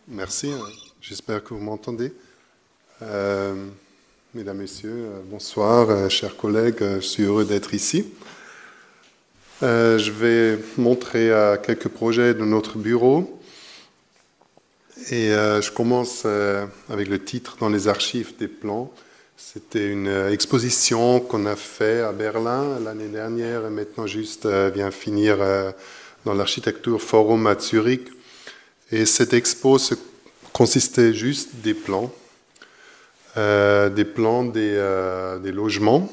Merci, j'espère que vous m'entendez. Mesdames, Messieurs, bonsoir, chers collègues, je suis heureux d'être ici. Je vais montrer quelques projets de notre bureau et je commence avec le titre Dans les archives des plans. C'était une exposition qu'on a fait à Berlin l'année dernière et maintenant juste vient finir dans l'Architecture Forum à Zurich. Et cette expo consistait juste des plans des logements.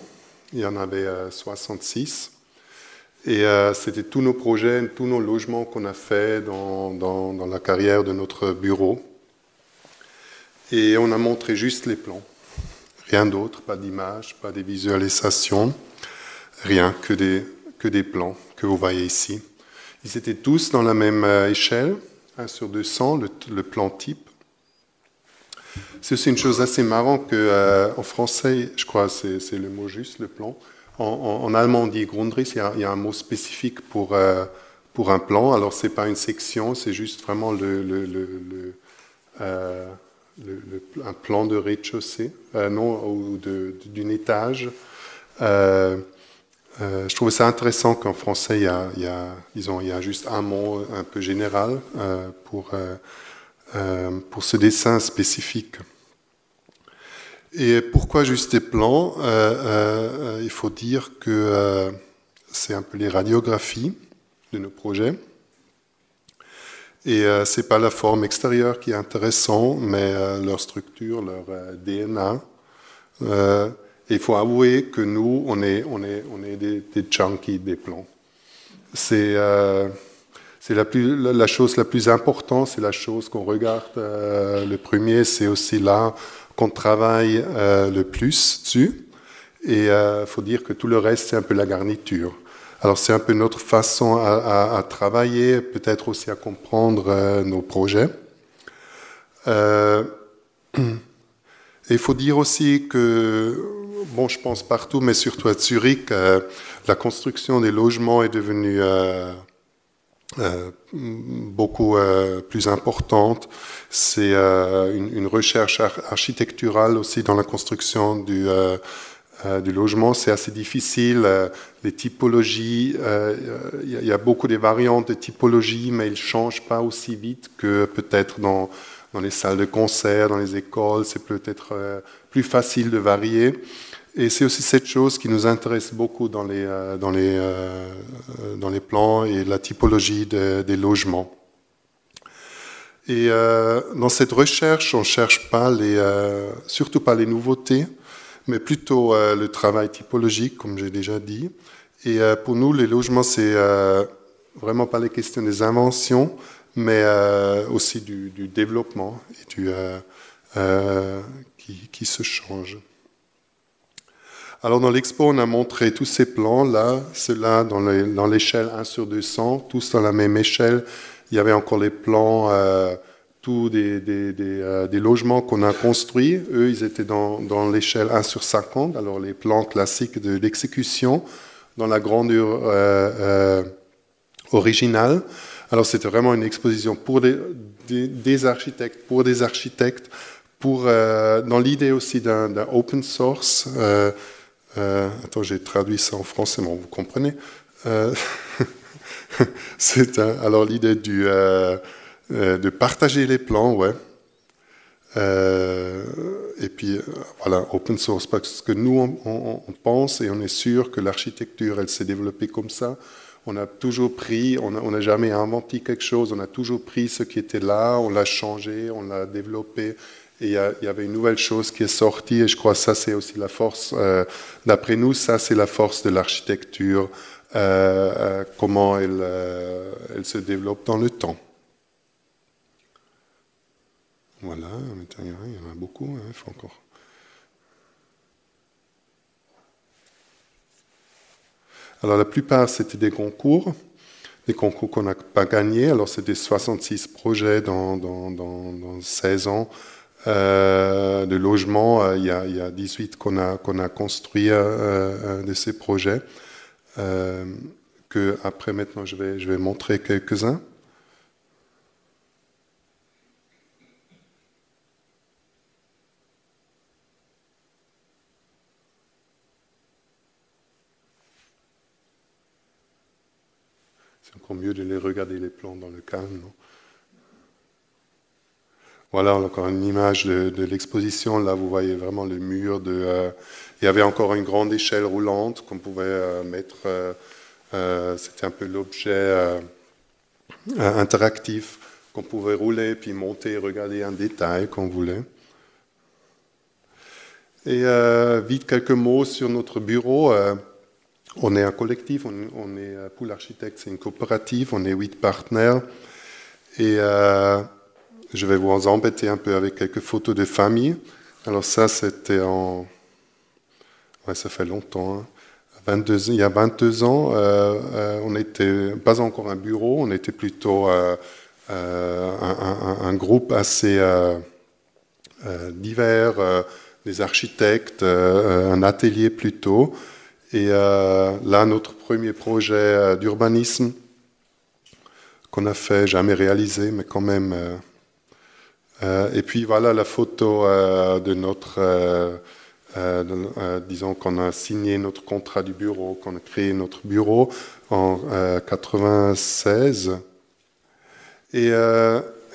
Il y en avait 66. Et c'était tous nos projets, tous nos logements qu'on a fait dans la carrière de notre bureau. Et on a montré juste les plans. Rien d'autre, pas d'images, pas des visualisations, rien que des plans que vous voyez ici. Ils étaient tous dans la même échelle, 1/200, le plan type. C'est aussi une chose assez marrante qu'en français, je crois que c'est le mot juste, le plan. En allemand, on dit Grundriss, il y a un mot spécifique pour un plan. Alors, ce n'est pas une section, c'est juste vraiment un plan de rez-de-chaussée, ou d'un étage. Je trouvais ça intéressant qu'en français, il y a juste un mot un peu général pour ce dessin spécifique. Et pourquoi juste des plans? Il faut dire que c'est un peu les radiographies de nos projets. Et ce n'est pas la forme extérieure qui est intéressante, mais leur structure, leur DNA. Et il faut avouer que nous, on est des junkies des plans. C'est la chose la plus importante, c'est la chose qu'on regarde le premier, c'est aussi là qu'on travaille le plus dessus. Et il faut dire que tout le reste, c'est un peu la garniture. Alors c'est un peu notre façon à travailler, peut-être aussi à comprendre nos projets. Et il faut dire aussi que, bon, je pense partout, mais surtout à Zurich, la construction des logements est devenue beaucoup plus importante. C'est une recherche architecturale aussi dans la construction du logement. C'est assez difficile. Les typologies, il y a beaucoup de variantes de typologie, mais ils ne changent pas aussi vite que peut-être dans les salles de concert, dans les écoles. C'est peut-être plus facile de varier. Et c'est aussi cette chose qui nous intéresse beaucoup dans les plans et la typologie des logements. Et dans cette recherche, on ne cherche pas surtout pas les nouveautés, mais plutôt le travail typologique, comme j'ai déjà dit. Et pour nous, les logements, c'est vraiment pas les questions des inventions, mais aussi du développement et qui se change. Alors dans l'expo, on a montré tous ces plans-là, ceux-là dans l'échelle 1/200, tous dans la même échelle. Il y avait encore les plans, tous des logements qu'on a construits. Eux, ils étaient dans l'échelle 1/50, alors les plans classiques de l'exécution, dans la grandeur originale. Alors c'était vraiment une exposition pour des architectes, dans l'idée aussi d'un open source. Attends, j'ai traduit ça en français, bon, vous comprenez. Alors l'idée de partager les plans, ouais. Et puis voilà, open source, parce que nous on pense et on est sûr que l'architecture, elle s'est développée comme ça. On a toujours pris, on n'a jamais inventé quelque chose, on a toujours pris ce qui était là, on l'a changé, on l'a développé. Et il y avait une nouvelle chose qui est sortie, et je crois que ça, c'est aussi la force, d'après nous, ça, c'est la force de l'architecture, comment elle se développe dans le temps. Voilà, à l'intérieur, il y en a beaucoup, hein, il faut encore. Alors, la plupart, c'était des concours qu'on n'a pas gagnés. Alors, c'était 66 projets dans 16 ans. De logements, il y a 18 qu'on a construit de ces projets, que après maintenant je vais montrer quelques-uns. C'est encore mieux de les regarder les plans dans le calme, non? Voilà encore une image de l'exposition. Là, vous voyez vraiment le mur. Il y avait encore une grande échelle roulante qu'on pouvait mettre. C'était un peu l'objet interactif qu'on pouvait rouler, puis monter et regarder un détail qu'on voulait. Et vite quelques mots sur notre bureau. On est un collectif, on est Pool Architects, c'est une coopérative, on est 8 partenaires. Et je vais vous embêter un peu avec quelques photos de famille. Alors ça, c'était en... Ouais, ça fait longtemps. Hein. Il y a 22 ans, on n'était pas encore un bureau, on était plutôt un groupe assez divers, des architectes, un atelier plutôt. Et là, notre premier projet d'urbanisme qu'on a fait, jamais réalisé, mais quand même... et puis voilà la photo de notre... disons qu'on a signé notre contrat du bureau, qu'on a créé notre bureau en 96. Et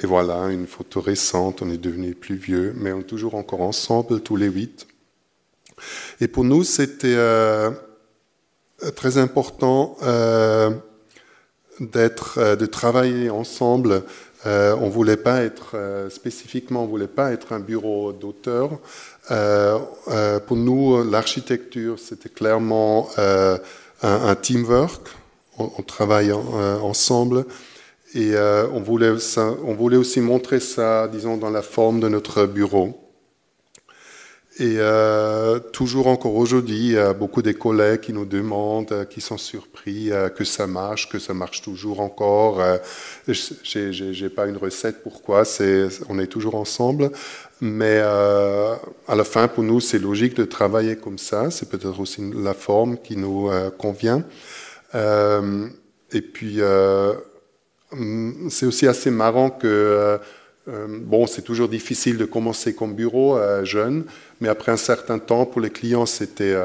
voilà, une photo récente, on est devenus plus vieux, mais on est toujours encore ensemble, tous les 8. Et pour nous, c'était très important de travailler ensemble. On ne voulait pas être, spécifiquement, on ne voulait pas être un bureau d'auteurs. Pour nous, l'architecture, c'était clairement un teamwork. On travaille ensemble. Et on voulait aussi montrer ça, disons, dans la forme de notre bureau. Et toujours encore aujourd'hui, il y a beaucoup de collègues qui nous demandent, qui sont surpris que ça marche toujours encore. Je n'ai pas une recette pourquoi, on est toujours ensemble. Mais à la fin, pour nous, c'est logique de travailler comme ça. C'est peut-être aussi la forme qui nous convient. Et puis, c'est aussi assez marrant que... bon, c'est toujours difficile de commencer comme bureau jeune, mais après un certain temps, pour les clients, c'était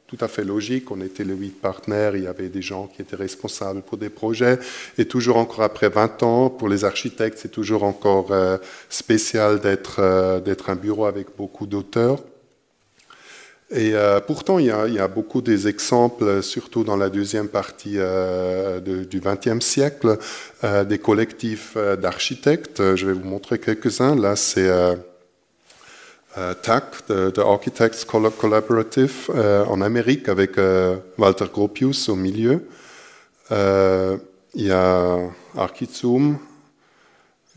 tout à fait logique. On était les 8 partenaires, il y avait des gens qui étaient responsables pour des projets. Et toujours encore après 20 ans, pour les architectes, c'est toujours encore spécial d'être un bureau avec beaucoup d'auteurs. Et pourtant, il y a beaucoup des exemples, surtout dans la deuxième partie du XXe siècle, des collectifs d'architectes. Je vais vous montrer quelques-uns. Là, c'est TAC, The Architects Collaborative, en Amérique, avec Walter Gropius au milieu. Il y a Archizoom,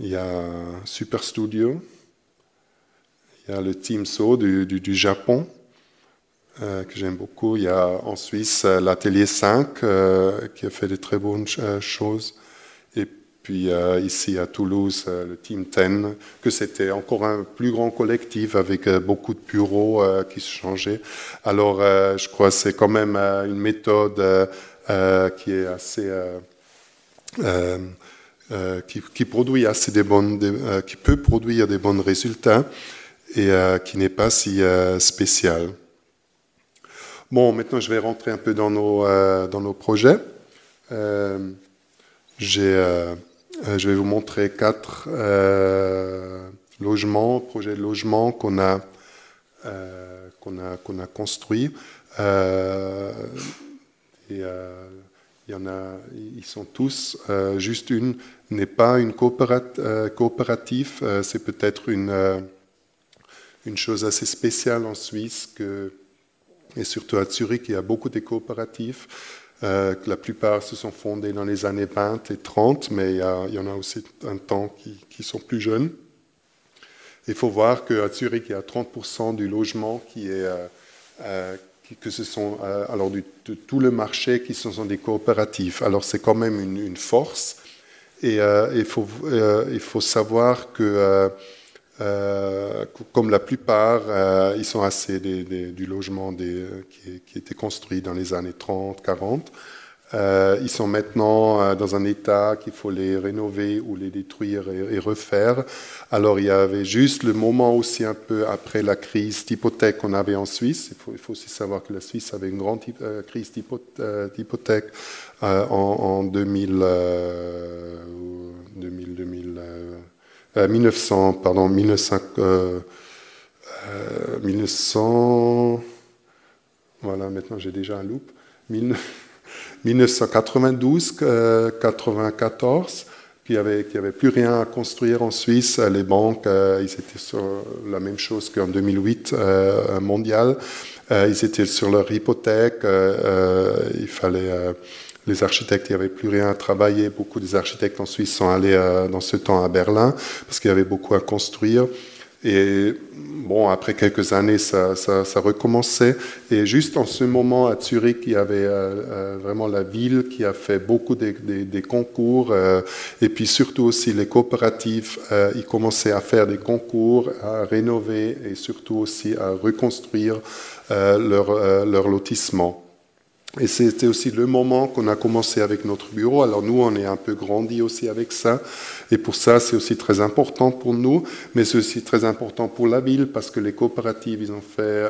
il y a Super Studio, il y a le Team So du Japon, que j'aime beaucoup. Il y a en Suisse l'Atelier 5 qui a fait de très bonnes choses. Et puis ici à Toulouse, le Team 10, que c'était encore un plus grand collectif avec beaucoup de bureaux qui se changeaient. Alors je crois que c'est quand même une méthode qui est assez... qui produit assez qui peut produire des bons résultats et qui n'est pas si spécial. Bon, maintenant je vais rentrer un peu dans nos projets. Je vais vous montrer 4 projets de logement qu'on a construits. Ils sont tous, juste une n'est pas une coopérative, c'est peut-être une chose assez spéciale en Suisse, et surtout à Zurich, il y a beaucoup de coopératives. La plupart se sont fondées dans les années 20 et 30, mais il y en a aussi un temps qui sont plus jeunes. Il faut voir qu'à Zurich, il y a 30% du logement que ce sont alors de tout le marché qui sont des coopératives. Alors c'est quand même une force. Et il faut savoir que comme la plupart, ils sont assez du logement qui était construit dans les années 30, 40. Ils sont maintenant dans un état qu'il faut les rénover ou les détruire et refaire. Alors il y avait juste le moment aussi un peu après la crise d'hypothèque qu'on avait en Suisse. Il faut aussi savoir que la Suisse avait une grande crise d'hypothèque en 1900, voilà, maintenant j'ai déjà un loop, 1992-94, qu'il n'y avait plus rien à construire en Suisse. Les banques, ils étaient sur la même chose qu'en 2008 mondial. Ils étaient sur leur hypothèque. Il fallait... les architectes, il n'y avait plus rien à travailler. Beaucoup des architectes en Suisse sont allés dans ce temps à Berlin parce qu'il y avait beaucoup à construire. Et bon, après quelques années, ça recommençait. Et juste en ce moment, à Zurich, il y avait vraiment la ville qui a fait beaucoup des concours. Et puis surtout aussi les coopératives, ils commençaient à faire des concours, à rénover et surtout aussi à reconstruire leur lotissement. Et c'était aussi le moment qu'on a commencé avec notre bureau. Alors nous, on est un peu grandi aussi avec ça. Et pour ça, c'est aussi très important pour nous. Mais c'est aussi très important pour la ville parce que les coopératives, ils ont fait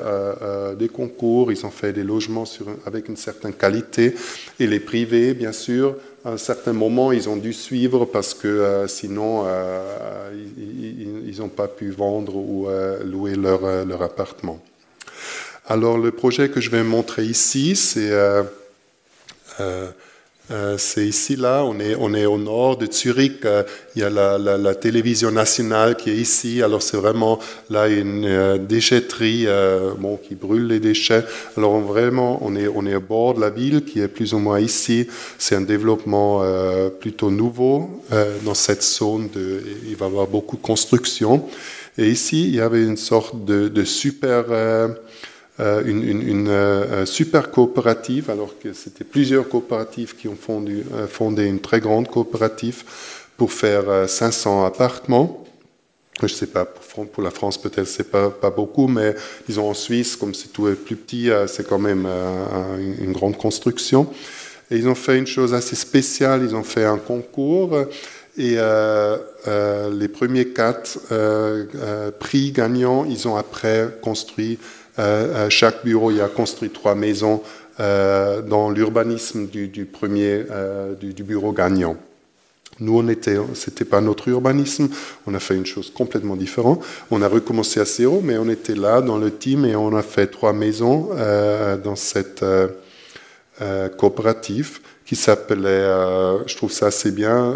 des concours, ils ont fait des logements avec une certaine qualité. Et les privés, bien sûr, à un certain moment, ils ont dû suivre parce que sinon, ils n'ont pas pu vendre ou louer leur appartement. Alors, le projet que je vais montrer ici, c'est ici, là, on est au nord de Zurich. Il y a la télévision nationale qui est ici. Alors, c'est vraiment là une déchetterie qui brûle les déchets. Alors, vraiment, on est au bord de la ville qui est plus ou moins ici. C'est un développement plutôt nouveau dans cette zone. Il va y avoir beaucoup de construction. Et ici, il y avait une sorte de super... une super coopérative, alors que c'était plusieurs coopératives qui ont fondé une très grande coopérative pour faire 500 appartements. Je ne sais pas, pour la France peut-être c'est pas beaucoup, mais disons en Suisse, comme c'est tout est plus petit, c'est quand même une grande construction. Et ils ont fait une chose assez spéciale, ils ont fait un concours et les premiers 4 prix gagnants, ils ont après construit chaque bureau, il a construit 3 maisons dans l'urbanisme du bureau gagnant. Nous, c'était pas notre urbanisme, on a fait une chose complètement différente. On a recommencé à zéro, mais on était là dans le team et on a fait 3 maisons dans cette coopérative qui s'appelait, je trouve ça assez bien,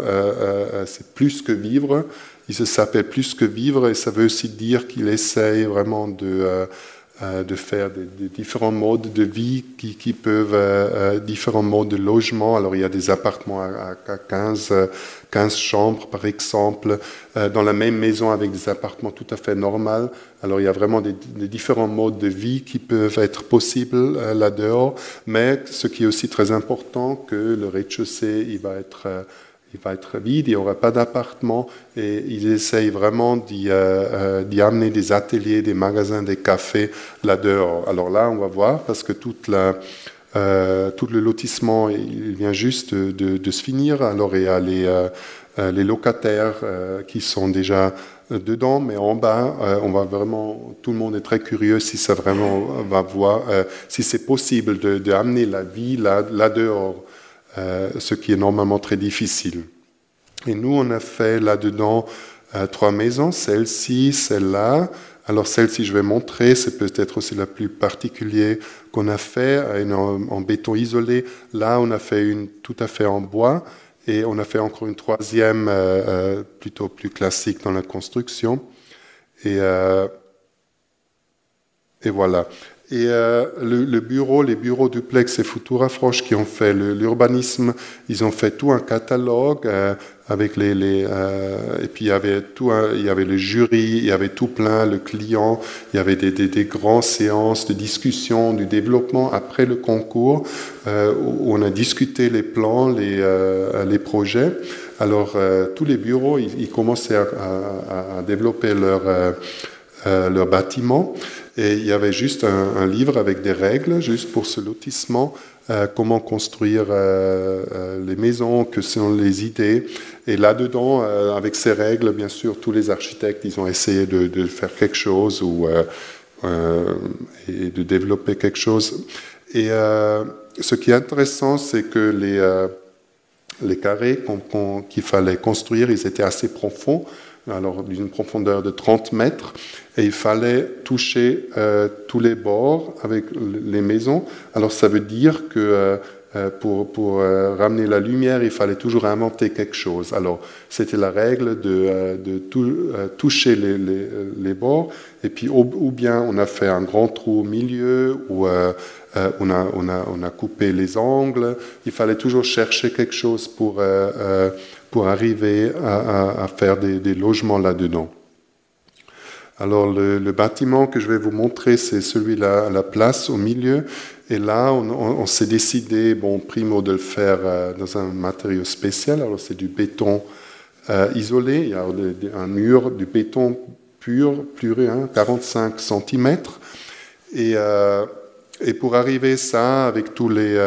c'est Plus que vivre. Il s'appelle Plus que vivre et ça veut aussi dire qu'il essaye vraiment de faire des différents modes de vie qui peuvent, différents modes de logement. Alors il y a des appartements à 15 chambres par exemple, dans la même maison avec des appartements tout à fait normaux. Alors il y a vraiment des différents modes de vie qui peuvent être possibles là-dehors, mais ce qui est aussi très important, que le rez-de-chaussée, il va être vide, il n'y aura pas d'appartement et ils essayent vraiment d'y amener des ateliers, des magasins, des cafés là-dehors. Alors là, on va voir parce que tout le lotissement, il vient juste de se finir. Alors il y a les locataires qui sont déjà dedans, mais en bas, on va vraiment, tout le monde est très curieux si ça vraiment va voir, si c'est possible d'amener la vie là-dehors. Ce qui est normalement très difficile. Et nous, on a fait là-dedans 3 maisons, celle-ci, celle-là. Alors celle-ci, je vais montrer, c'est peut-être aussi la plus particulière qu'on a fait, en béton isolé. Là, on a fait une tout à fait en bois et on a fait encore une 3e plutôt plus classique dans la construction. Et voilà. Et les bureaux duplex et Futurafrosch qui ont fait l'urbanisme, ils ont fait tout un catalogue avec et puis il y avait le jury, il y avait tout plein, le client, il y avait des grandes séances de discussion, du développement après le concours, où on a discuté les plans, les projets. Alors tous les bureaux, ils commençaient à développer leur bâtiment. Et il y avait juste un livre avec des règles, juste pour ce lotissement, comment construire les maisons, que sont les idées. Et là-dedans, avec ces règles, bien sûr, tous les architectes, ils ont essayé de faire quelque chose et de développer quelque chose. Et ce qui est intéressant, c'est que les carrés qu'il fallait construire, ils étaient assez profonds, alors d'une profondeur de 30 mètres, et il fallait toucher tous les bords avec les maisons. Alors ça veut dire que pour ramener la lumière, il fallait toujours inventer quelque chose. Alors c'était la règle de toucher les bords, et puis ou bien on a fait un grand trou au milieu, ou on a coupé les angles. Il fallait toujours chercher quelque chose pour arriver à faire des logements là-dedans. Alors le bâtiment que je vais vous montrer, c'est celui-là, à la place au milieu. Et là, on s'est décidé, primo, de le faire dans un matériau spécial. Alors c'est du béton isolé. Il y a un mur du béton pur, pluré, 45 cm. Et pour arriver à ça, avec tous les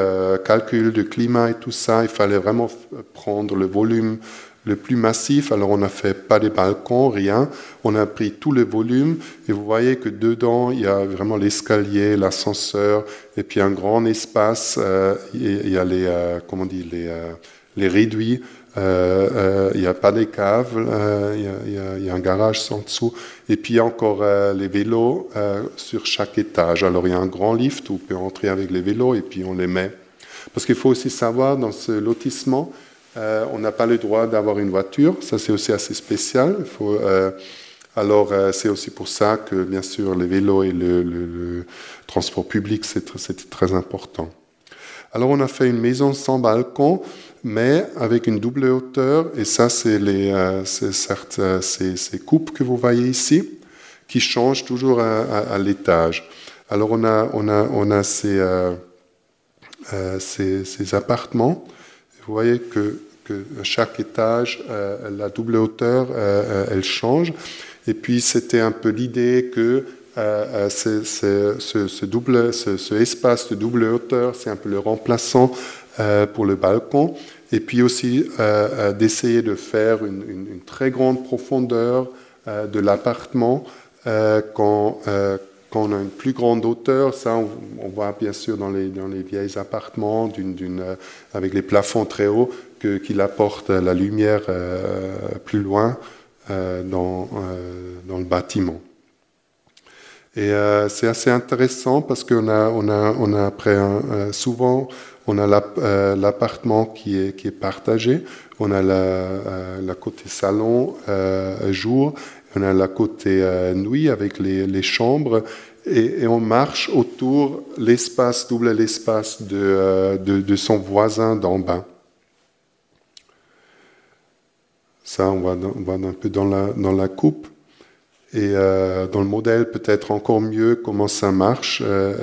calculs de climat et tout ça, il fallait vraiment prendre le volume le plus massif. Alors on n'a fait pas des balcons, rien. On a pris tout le volume et vous voyez que dedans, il y a vraiment l'escalier, l'ascenseur et puis un grand espace. Il y a les réduits. Il n'y a pas des caves, il y a un garage en dessous. Et puis il y a encore les vélos sur chaque étage. Alors il y a un grand lift où on peut entrer avec les vélos et puis on les met. Parce qu'il faut aussi savoir, dans ce lotissement, on n'a pas le droit d'avoir une voiture. Ça, c'est aussi assez spécial. Alors, c'est aussi pour ça que, bien sûr, les vélos et le transport public, c'était très important. Alors, on a fait une maison sans balcon, mais avec une double hauteur. Et ça, c'est certes ces coupes que vous voyez ici, qui changent toujours à l'étage. Alors, on a ces appartements. Vous voyez que chaque étage, la double hauteur, elle change. Et puis, c'était un peu l'idée que ce espace de double hauteur, c'est un peu le remplaçant pour le balcon. Et puis aussi, d'essayer de faire une très grande profondeur de l'appartement quand on a une plus grande hauteur. Ça, on voit bien sûr dans les vieilles appartements avec les plafonds très hauts qu'il apporte la lumière plus loin dans le bâtiment. Et c'est assez intéressant parce qu'on a après souvent on a l'appartement qui est partagé. On a la côté salon jour. On a la côté nuit avec les chambres et on marche autour double l'espace de son voisin d'en bas. Ça, on voit un peu dans la coupe. Et dans le modèle, peut-être encore mieux comment ça marche,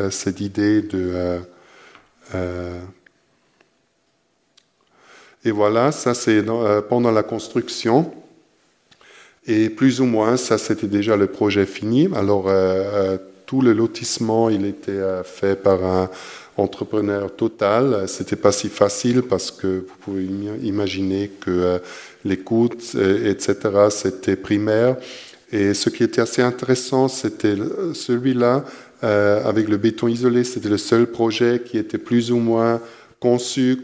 cette idée de... et voilà, ça c'est pendant la construction. Et plus ou moins, ça c'était déjà le projet fini. Alors, tout le lotissement, il était fait par un entrepreneur total. C'était pas si facile parce que vous pouvez imaginer que les coûts, etc., c'était primaire. Et ce qui était assez intéressant, c'était celui-là, avec le béton isolé, c'était le seul projet qui était plus ou moins conçu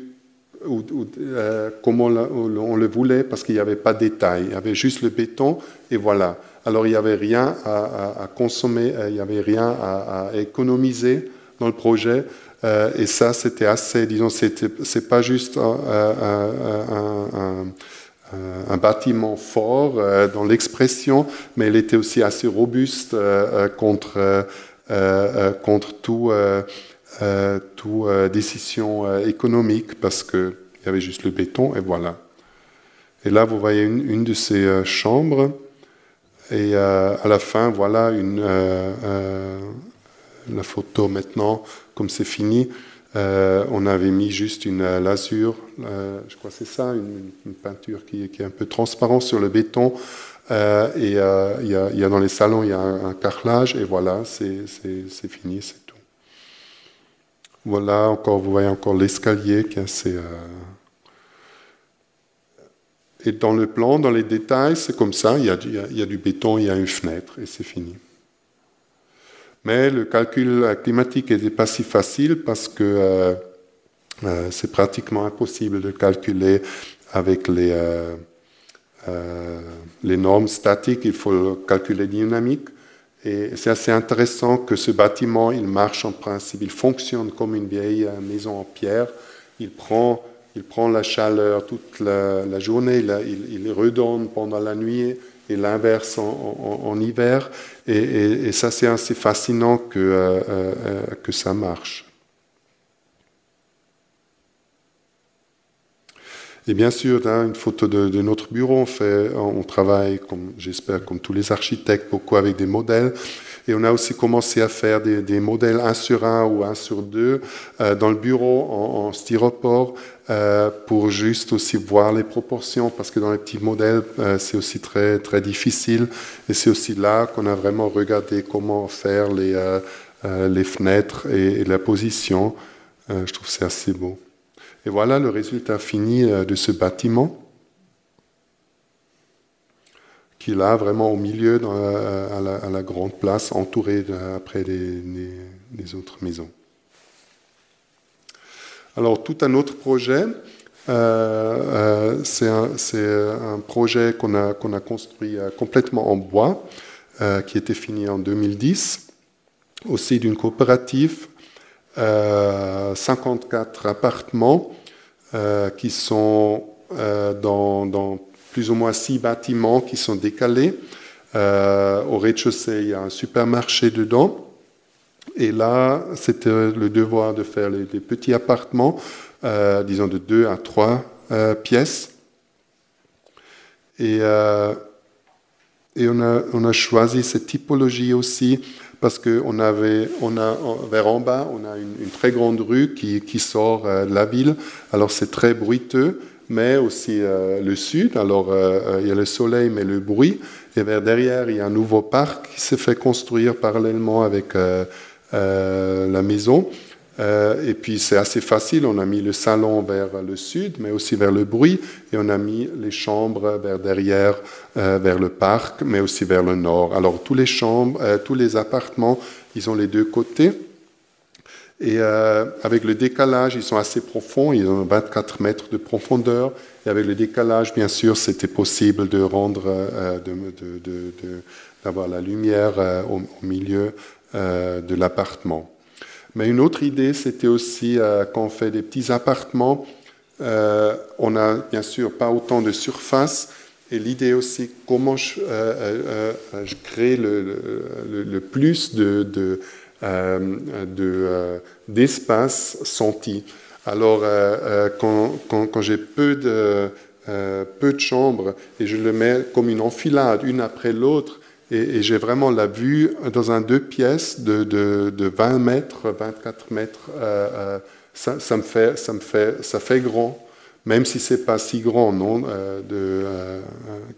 comme on le voulait, parce qu'il n'y avait pas de détails. Il y avait juste le béton, et voilà. Alors, il n'y avait rien à consommer, il n'y avait rien à économiser dans le projet. Et ça, c'était assez, disons, c'est pas juste un bâtiment fort dans l'expression, mais il était aussi assez robuste contre tout décision économique, parce qu'il y avait juste le béton, et voilà. Et là, vous voyez une de ces chambres, et à la fin, voilà la photo maintenant, comme c'est fini. On avait mis juste une lasure, je crois que c'est ça, une peinture qui est un peu transparente sur le béton, Il y a dans les salons, il y a un carrelage, et voilà, c'est fini, c'est tout. Voilà, encore, vous voyez encore l'escalier qui est assez... Et dans le plan, dans les détails, c'est comme ça, il y a du béton, il y a une fenêtre, et c'est fini. Mais le calcul climatique n'était pas si facile parce que c'est pratiquement impossible de calculer avec les normes statiques, il faut calculer dynamique. Et c'est assez intéressant que ce bâtiment, il marche en principe, il fonctionne comme une vieille maison en pierre. Il prend la chaleur toute la journée, il redonne pendant la nuit et l'inverse en hiver. Et ça, c'est assez fascinant que ça marche. Et bien sûr, une photo de notre bureau, on travaille, j'espère, comme tous les architectes, beaucoup avec des modèles. Et on a aussi commencé à faire des modèles 1 sur 1 ou 1 sur 2 dans le bureau en styropor pour juste aussi voir les proportions, parce que dans les petits modèles, c'est aussi très, très difficile. Et c'est aussi là qu'on a vraiment regardé comment faire les fenêtres et la position. Je trouve que c'est assez beau. Et voilà le résultat fini de ce bâtiment, qui est là vraiment au milieu, à la grande place, entouré après des autres maisons. Alors, tout un autre projet, c'est un projet qu'on a construit complètement en bois, qui était fini en 2010, aussi d'une coopérative. 54 appartements qui sont dans plus ou moins 6 bâtiments qui sont décalés. Au rez-de-chaussée, il y a un supermarché dedans. Et là, c'était le devoir de faire des petits appartements, disons de 2 à 3 pièces. Et on a choisi cette typologie aussi parce qu'on vers en bas, on a une très grande rue qui sort de la ville. Alors c'est très bruiteux, mais aussi le sud. Alors il y a le soleil, mais le bruit. Et vers derrière, il y a un nouveau parc qui s'est fait construire parallèlement avec la maison. Et puis c'est assez facile, on a mis le salon vers le sud, mais aussi vers le bruit, et on a mis les chambres vers derrière, vers le parc, mais aussi vers le nord. Alors tous les appartements, ils ont les deux côtés, et avec le décalage, ils sont assez profonds, ils ont 24 mètres de profondeur, et avec le décalage, bien sûr, c'était possible de rendre, d'avoir la lumière au milieu de l'appartement. Mais une autre idée, c'était aussi quand on fait des petits appartements, on n'a bien sûr pas autant de surface. Et l'idée aussi, comment je crée le plus d'espace senti. Alors, quand j'ai peu de chambres et je le mets comme une enfilade, une après l'autre, et j'ai vraiment la vue dans un 2 pièces de 20 mètres, 24 mètres. Ça fait grand, même si c'est pas si grand, non,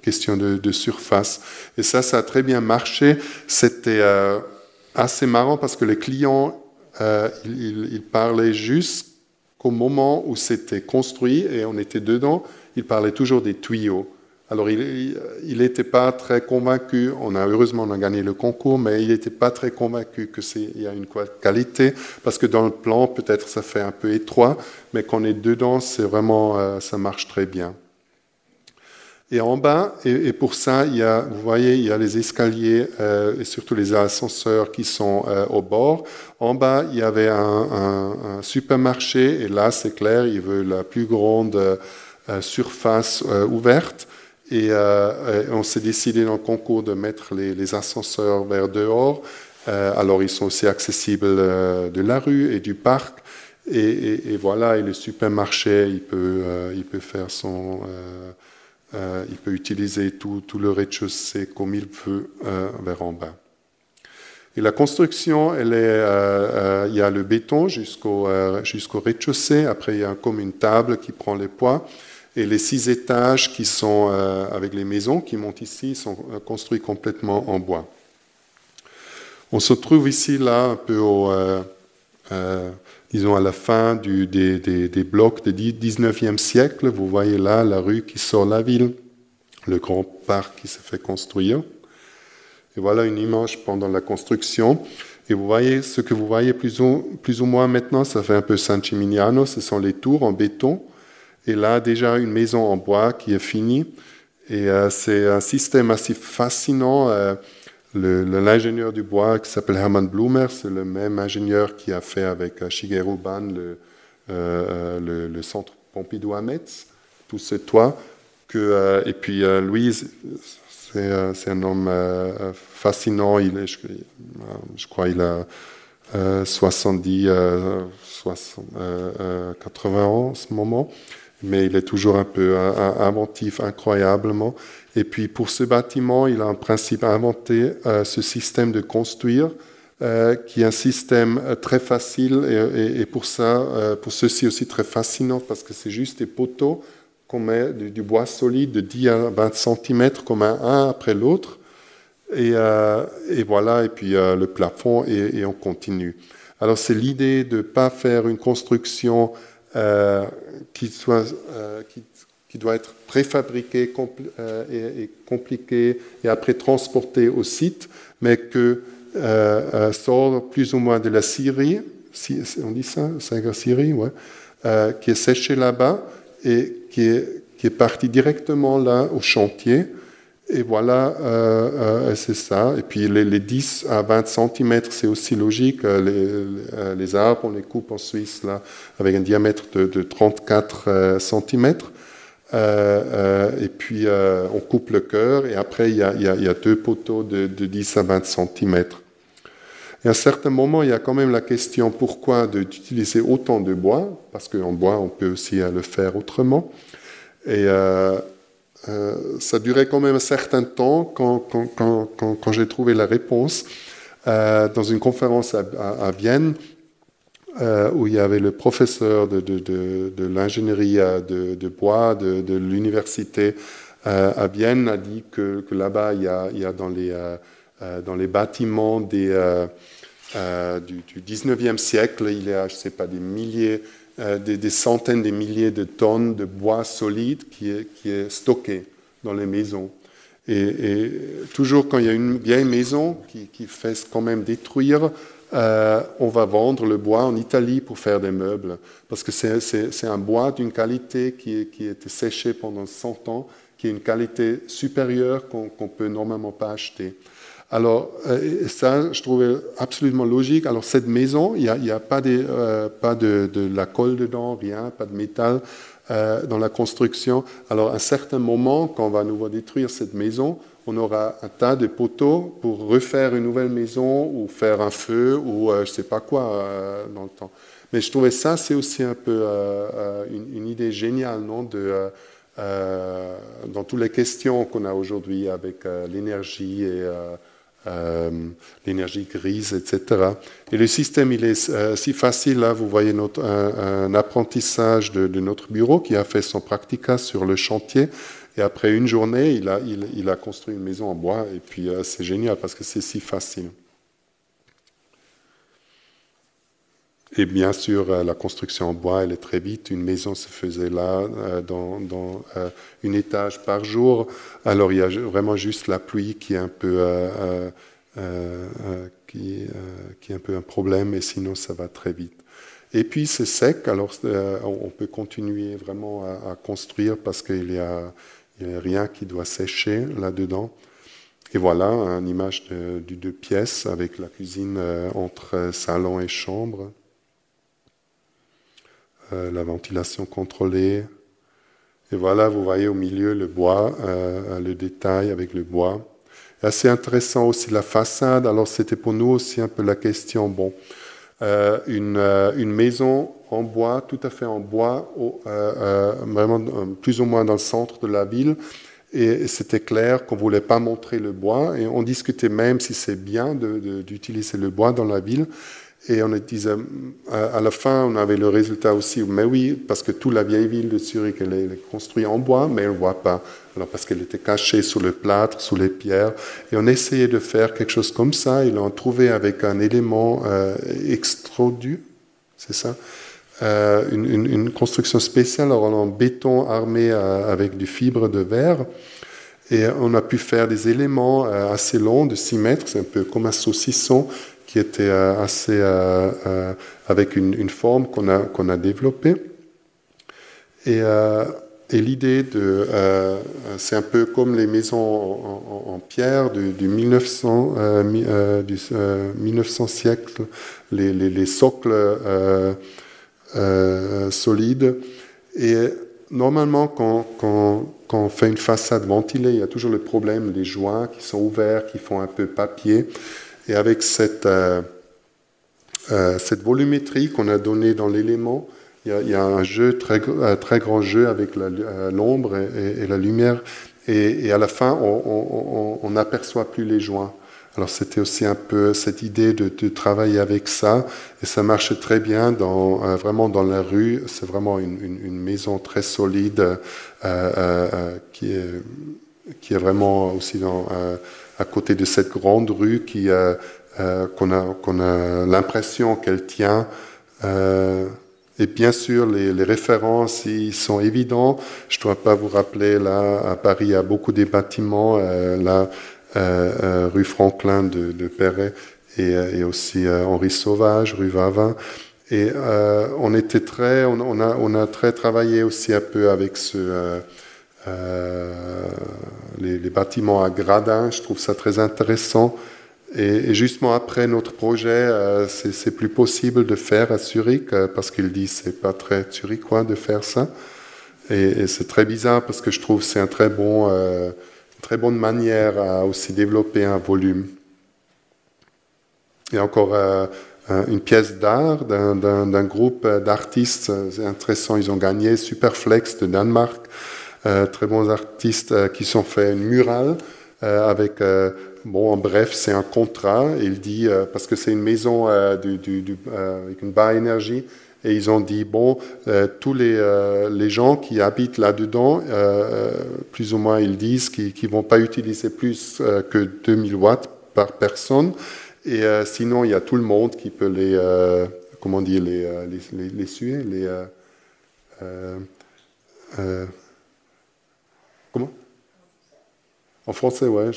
question de surface. Et ça a très bien marché. C'était assez marrant parce que les clients, ils parlaient jusqu'au moment où c'était construit et on était dedans. Ils parlaient toujours des tuyaux. Alors, il n'était pas très convaincu. Heureusement, on a gagné le concours, mais il n'était pas très convaincu qu'il y a une qualité, parce que dans le plan, peut-être ça fait un peu étroit, mais quand on est dedans, c'est vraiment, ça marche très bien. Et en bas, et pour ça, vous voyez, il y a les escaliers et surtout les ascenseurs qui sont au bord. En bas, il y avait un supermarché, et là, c'est clair, il veut la plus grande surface ouverte. Et on s'est décidé dans le concours de mettre les ascenseurs vers dehors. Alors, ils sont aussi accessibles de la rue et du parc. Et voilà, et le supermarché, il peut faire il peut utiliser tout le rez-de-chaussée comme il veut vers en bas. Et la construction, il y a le béton jusqu'au rez-de-chaussée. Après, il y a comme une table qui prend les poids. Et les 6 étages qui sont avec les maisons qui montent ici sont construits complètement en bois. On se trouve ici, là, un peu disons à la fin des blocs du 19e siècle. Vous voyez là la rue qui sort de la ville, le grand parc qui se fait construire. Et voilà une image pendant la construction. Et vous voyez, ce que vous voyez plus ou moins maintenant, ça fait un peu San Gimignano, ce sont les tours en béton. Et là, déjà, une maison en bois qui est finie. Et c'est un système assez fascinant. L'ingénieur du bois qui s'appelle Hermann Blumer, c'est le même ingénieur qui a fait avec Shigeru Ban le centre Pompidou à Metz, tous ces toits. Et puis lui, c'est un homme fascinant. Je crois qu'il a 80 ans en ce moment. Mais il est toujours un peu inventif, incroyablement. Et puis pour ce bâtiment, il a en principe inventé ce système de construire, qui est un système très facile et pour ceci aussi très fascinant, parce que c'est juste des poteaux qu'on met du bois solide de 10 à 20 cm, comme un après l'autre. Et voilà, et puis le plafond, et on continue. Alors c'est l'idée de ne pas faire une construction qui doit être préfabriquée et compliquée et après transportée au site, mais que sort plus ou moins de la scierie, on dit ça, c'est la scierie, ouais, qui est séchée là-bas et qui est partie directement là au chantier. Et voilà, c'est ça. Et puis les 10 à 20 cm, c'est aussi logique. Les arbres, on les coupe en Suisse là, avec un diamètre de 34 cm. Et puis on coupe le cœur. Et après, il y a 2 poteaux de 10 à 20 cm. Et à un certain moment, il y a quand même la question pourquoi d'utiliser autant de bois, parce qu'en bois, on peut aussi le faire autrement. Et ça durait quand même un certain temps quand j'ai trouvé la réponse dans une conférence à Vienne où il y avait le professeur de l'ingénierie de bois de l'université à Vienne a dit que là-bas il y a dans les bâtiments du 19e siècle, il y a, je sais pas, des milliers des centaines de milliers de tonnes de bois solide qui est stocké dans les maisons. Et toujours quand il y a une vieille maison qui fait quand même détruire, on va vendre le bois en Italie pour faire des meubles. Parce que c'est un bois d'une qualité qui a été séché pendant 100 ans, qui est une qualité supérieure qu'on ne peut normalement pas acheter. Alors, ça, je trouvais absolument logique. Alors, cette maison, il n'y a pas de la colle dedans, rien, pas de métal dans la construction. Alors, à un certain moment, quand on va à nouveau détruire cette maison, on aura un tas de poteaux pour refaire une nouvelle maison ou faire un feu ou je ne sais pas quoi dans le temps. Mais je trouvais ça, c'est aussi un peu une idée géniale, non, dans toutes les questions qu'on a aujourd'hui avec l'énergie et l'énergie grise, etc. Et le système, il est si facile. Là, vous voyez un apprentissage de notre bureau qui a fait son practica sur le chantier. Et après une journée, il a construit une maison en bois. Et puis, c'est génial parce que c'est si facile. Et bien sûr, la construction en bois, elle est très vite. Une maison se faisait là, dans un étage par jour. Alors, il y a vraiment juste la pluie qui est un peu, qui est un peu un problème, et sinon, ça va très vite. Et puis, c'est sec. Alors, on peut continuer vraiment à construire parce qu'il n'y a rien qui doit sécher là-dedans. Et voilà, une image de 2 pièces avec la cuisine entre salon et chambre. La ventilation contrôlée. Et voilà, vous voyez au milieu le bois, le détail avec le bois. Et assez intéressant aussi la façade. Alors c'était pour nous aussi un peu la question, bon, une maison en bois, tout à fait en bois, vraiment plus ou moins dans le centre de la ville. Et c'était clair qu'on ne voulait pas montrer le bois. Et on discutait même si c'est bien d'utiliser le bois dans la ville. Et on disait, à la fin, on avait le résultat aussi, mais oui, parce que toute la vieille ville de Zurich, elle est construite en bois, mais on ne voit pas. Alors, parce qu'elle était cachée sous le plâtre, sous les pierres. Et on essayait de faire quelque chose comme ça. Ils l'ont trouvé avec un élément extrudu, c'est ça, une construction spéciale en béton armé avec du fibre de verre. Et on a pu faire des éléments assez longs, de 6 mètres, c'est un peu comme un saucisson, qui était avec une forme qu'on a développée. Et l'idée c'est un peu comme les maisons en pierre du 1900 siècle, les socles solides. Et normalement, quand on fait une façade ventilée, il y a toujours le problème des joints qui sont ouverts, qui font un peu papier. Et avec cette volumétrie qu'on a donnée dans l'élément, il y a un jeu, très grand jeu avec l'ombre et la lumière. Et à la fin, on n'aperçoit plus les joints. Alors c'était aussi un peu cette idée de travailler avec ça. Et ça marche très bien vraiment dans la rue. C'est vraiment une maison très solide qui est vraiment aussi à côté de cette grande rue qu'on a l'impression qu'elle tient. Et bien sûr, les références, ils sont évidents. Je ne dois pas vous rappeler, là, à Paris, il y a beaucoup des bâtiments, rue Franklin de Perret et aussi Henri Sauvage, rue Vavin. Et on a très travaillé aussi un peu avec les bâtiments à gradins. Je trouve ça très intéressant. Et justement après notre projet, c'est plus possible de faire à Zurich parce qu'il dit c'est pas très zurichois de faire ça. Et c'est très bizarre parce que je trouve que c'est une très bonne manière à aussi développer un volume. Il y a encore une pièce d'art d'un groupe d'artistes, c'est intéressant, ils ont gagné Superflex de Danemark, très bons artistes qui sont fait une murale avec... Bon, en bref, c'est un contrat. Il dit, parce que c'est une maison avec une bas énergie, et ils ont dit, bon, tous les gens qui habitent là-dedans, plus ou moins, ils disent qu'ils ne vont pas utiliser plus que 2000 watts par personne. Et sinon, il y a tout le monde qui peut les suer, comment? En français, ouais.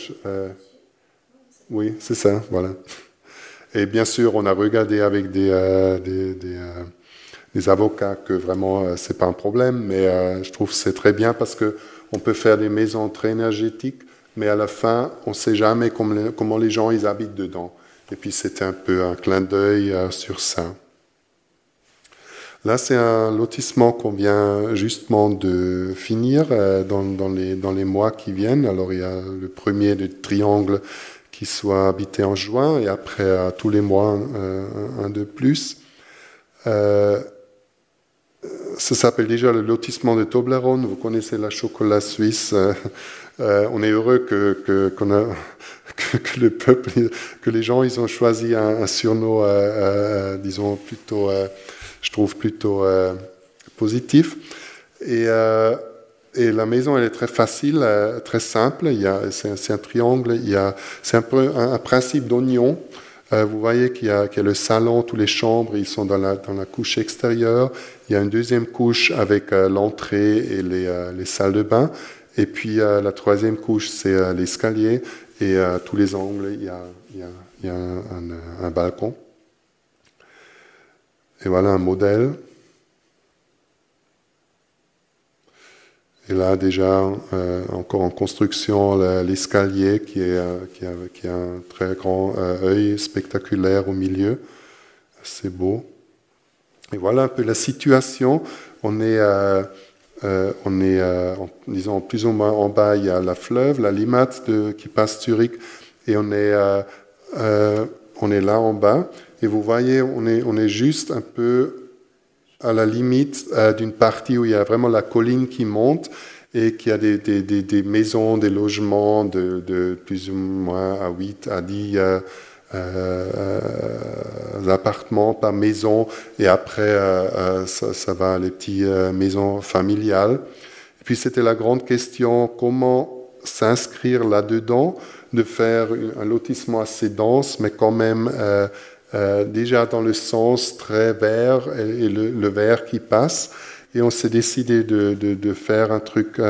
Oui, c'est ça, voilà. Et bien sûr, on a regardé avec des avocats que vraiment, c'est pas un problème, mais je trouve que c'est très bien parce qu'on peut faire des maisons très énergétiques, mais à la fin, on ne sait jamais comment les gens ils habitent dedans. Et puis, c'était un peu un clin d'œil sur ça. Là, c'est un lotissement qu'on vient justement de finir dans les mois qui viennent. Alors, il y a le premier de triangle qui soit habité en juin, et après, tous les mois, un de plus. Ça s'appelle déjà le lotissement de Toblerone. Vous connaissez la chocolat suisse. On est heureux que le peuple, que les gens, ils ont choisi un surnom, disons, plutôt, je trouve, plutôt positif. Et la maison, elle est très facile, très simple. C'est un triangle. C'est un peu un principe d'oignon. Vous voyez qu'il y a le salon, toutes les chambres, ils sont dans la couche extérieure. Il y a une deuxième couche avec l'entrée et les salles de bain. Et puis la troisième couche, c'est l'escalier. Et à tous les angles, il y a un balcon. Et voilà un modèle. Et là, déjà, encore en construction, l'escalier qui a un très grand œil spectaculaire au milieu. C'est beau. Et voilà un peu la situation. On est disons, plus ou moins en bas, il y a la fleuve, la Limmat qui passe Zurich. Et on est là en bas. Et vous voyez, on est juste un peu à la limite d'une partie où il y a vraiment la colline qui monte et qui a des maisons, des logements de plus ou moins à 8 à 10 appartements par maison, et après ça va les petites maisons familiales. Et puis c'était la grande question, comment s'inscrire là-dedans, de faire un lotissement assez dense, mais quand même déjà dans le sens très vert, et le vert qui passe. Et on s'est décidé de faire un truc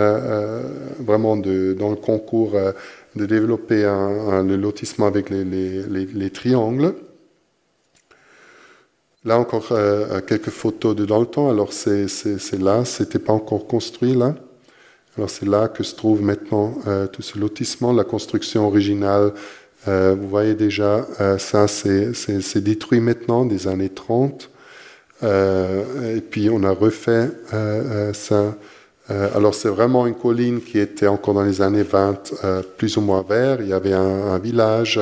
vraiment dans le concours, de développer le lotissement avec les triangles. Là encore, quelques photos de dans le temps. Alors c'est là, c'était pas encore construit là. Alors c'est là que se trouve maintenant tout ce lotissement. La construction originale, vous voyez déjà, ça c'est détruit maintenant, des années 30. Et puis on a refait ça. Alors c'est vraiment une colline qui était encore dans les années 20 plus ou moins vert. Il y avait un village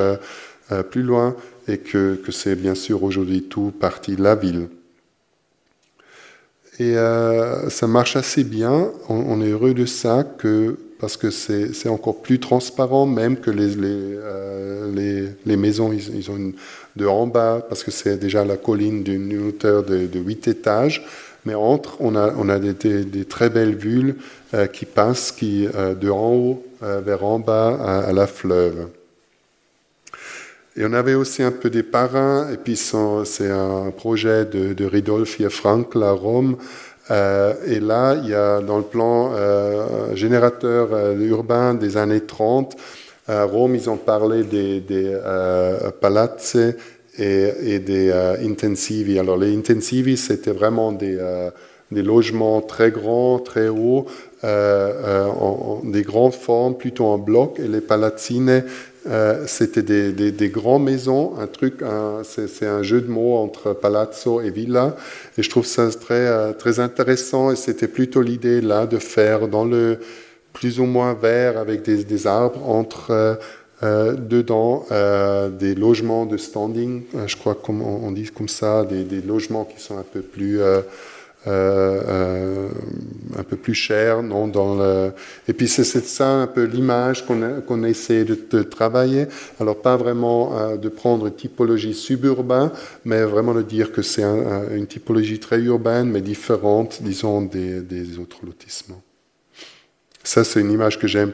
plus loin, et que c'est bien sûr aujourd'hui tout partie de la ville. Et ça marche assez bien. On est heureux de ça, parce que c'est encore plus transparent, même que les maisons, ils ont de en bas, parce que c'est déjà la colline d'une hauteur de 8 étages. Mais entre, on a des très belles vues qui passent de en haut vers en bas à la fleuve. Et on avait aussi un peu des parrains, et puis c'est un projet de Ridolfi et Frankl à Rome. Et là, il y a dans le plan générateur urbain des années 30, à Rome, ils ont parlé des palazzi et des intensivi. Alors les intensivi, c'était vraiment des logements très grands, très hauts, des grandes formes, plutôt en bloc, et les palazzine, c'était des grandes maisons, c'est un jeu de mots entre palazzo et villa, et je trouve ça très intéressant, et c'était plutôt l'idée là de faire dans le plus ou moins vert avec des arbres entre dedans des logements de standing, je crois qu'on dit comme ça, des logements qui sont un peu plus cher, non, et puis c'est ça un peu l'image qu'on essaie de travailler. Alors pas vraiment de prendre une typologie suburbaine, mais vraiment de dire que c'est une typologie très urbaine, mais différente, disons, des autres lotissements. Ça, c'est une image que j'aime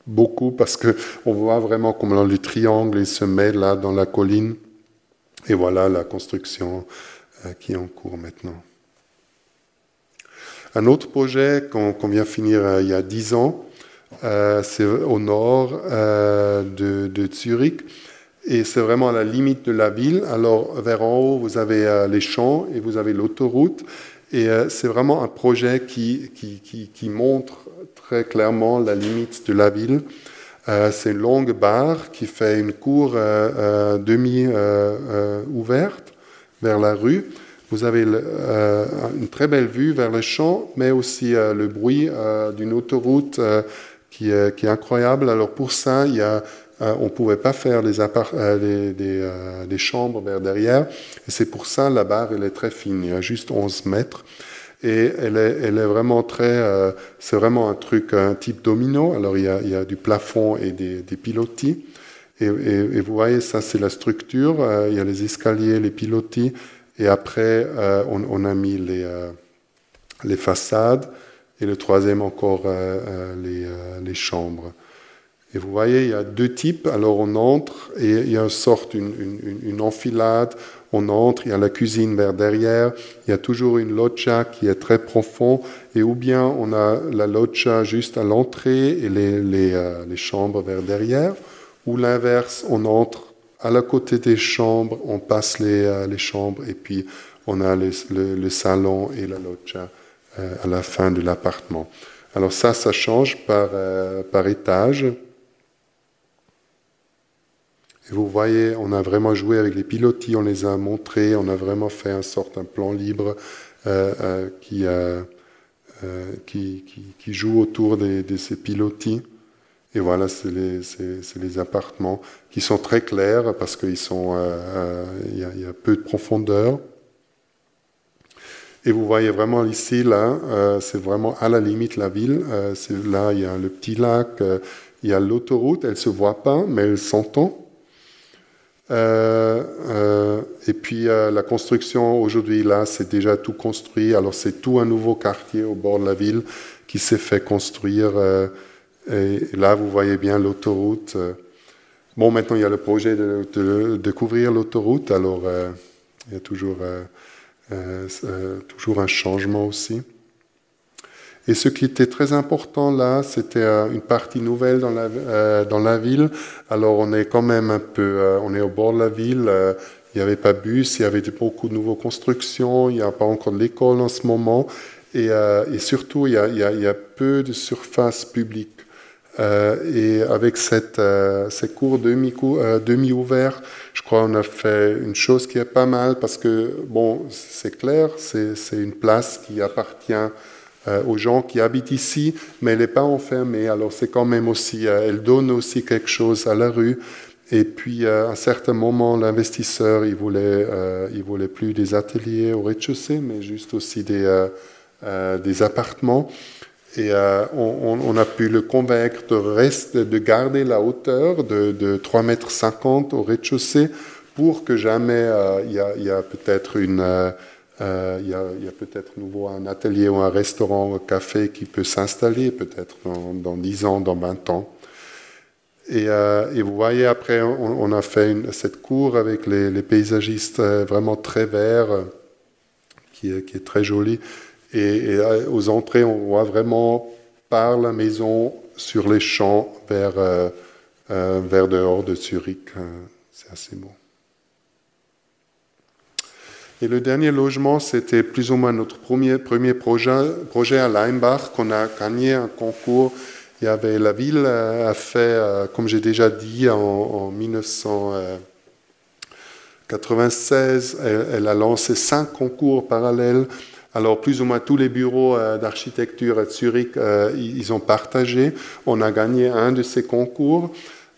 beaucoup, parce qu'on voit vraiment comment le triangle il se met là dans la colline, et voilà la construction qui est en cours maintenant. Un autre projet qu'on vient finir il y a 10 ans, c'est au nord de Zurich, et c'est vraiment à la limite de la ville. Alors vers en haut, vous avez les champs et vous avez l'autoroute, et c'est vraiment un projet qui montre très clairement la limite de la ville. C'est une longue barre qui fait une cour demi-ouverte vers la rue. Vous avez une très belle vue vers le champ, mais aussi le bruit d'une autoroute qui est incroyable. Alors pour ça, on ne pouvait pas faire des chambres vers derrière. Et c'est pour ça la barre elle est très fine, il y a juste 11 mètres. Et elle est vraiment c'est vraiment un type domino. Alors il y a du plafond et des pilotis. Et vous voyez, ça c'est la structure. Il y a les escaliers, les pilotis. Et après, on a mis les façades, et le troisième encore les chambres. Et vous voyez, il y a deux types. Alors on entre, et il y a une enfilade. On entre, il y a la cuisine vers derrière. Il y a toujours une loggia qui est très profonde. Et ou bien on a la loggia juste à l'entrée et les chambres vers derrière. Ou l'inverse, on entre à la côté des chambres, on passe les chambres, et puis on a le salon et la loggia à la fin de l'appartement. Alors ça change par étage. Et vous voyez, on a vraiment joué avec les pilotis, on les a montrés, on a vraiment fait un plan libre qui joue autour de ces pilotis. Et voilà, c'est les appartements qui sont très clairs, parce qu'il y a peu de profondeur. Et vous voyez vraiment ici, là, c'est vraiment à la limite la ville. Là, il y a le petit lac, il y a l'autoroute, elle ne se voit pas, mais elle s'entend. Et puis la construction aujourd'hui, là, c'est déjà tout construit. Alors c'est tout un nouveau quartier au bord de la ville qui s'est fait construire. Et là, vous voyez bien l'autoroute. Bon, maintenant, il y a le projet de couvrir l'autoroute. Alors, il y a toujours un changement aussi. Et ce qui était très important là, c'était une partie nouvelle dans la ville. Alors on est quand même un peu, on est au bord de la ville. Il n'y avait pas de bus, il y avait beaucoup de nouvelles constructions. Il n'y a pas encore de l'école en ce moment. Et surtout, il y a peu de surface publique. Et avec ces cours demi-ouverts, je crois qu'on a fait une chose qui est pas mal parce que, bon, c'est clair, c'est une place qui appartient aux gens qui habitent ici, mais elle n'est pas enfermée. Alors c'est quand même aussi, elle donne aussi quelque chose à la rue. Et puis à un certain moment, l'investisseur, il voulait plus des ateliers au rez-de-chaussée, mais juste aussi des appartements. Et on a pu le convaincre de garder la hauteur de 3,50 m au rez-de-chaussée pour que jamais il y a peut-être il y a peut-être nouveau un atelier ou un restaurant ou un café qui peut s'installer peut-être dans 10 ans, dans 20 ans. Et vous voyez, après, on a fait cette cour avec les paysagistes vraiment très verts, qui est très jolie. Et aux entrées, on voit vraiment par la maison sur les champs vers dehors de Zurich. C'est assez beau. Et le dernier logement, c'était plus ou moins notre premier projet à Leimbach, qu'on a gagné un concours. Il y avait la ville a fait, comme j'ai déjà dit, en 1996, elle a lancé 5 concours parallèles. Alors, plus ou moins tous les bureaux d'architecture à Zurich, ils ont partagé. On a gagné un de ces concours.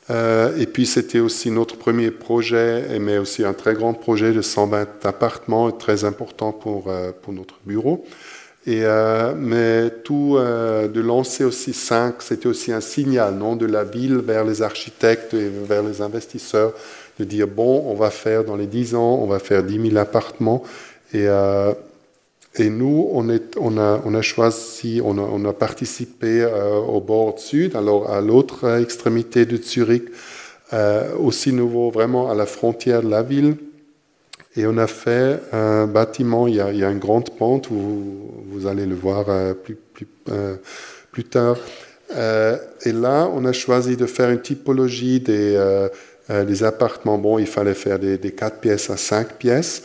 Et puis, c'était aussi notre premier projet, mais aussi un très grand projet de 120 appartements, très important pour notre bureau. Mais de lancer aussi 5, c'était aussi un signal, non, de la ville vers les architectes et vers les investisseurs, de dire, bon, on va faire dans les 10 ans, on va faire 10 000 appartements. Et nous, on a choisi, on a participé au bord sud, alors à l'autre extrémité de Zurich, aussi nouveau, vraiment à la frontière de la ville. Et on a fait un bâtiment, il y a une grande pente, vous allez le voir plus tard. Et là, on a choisi de faire une typologie des appartements. Bon, il fallait faire des 4 pièces à 5 pièces.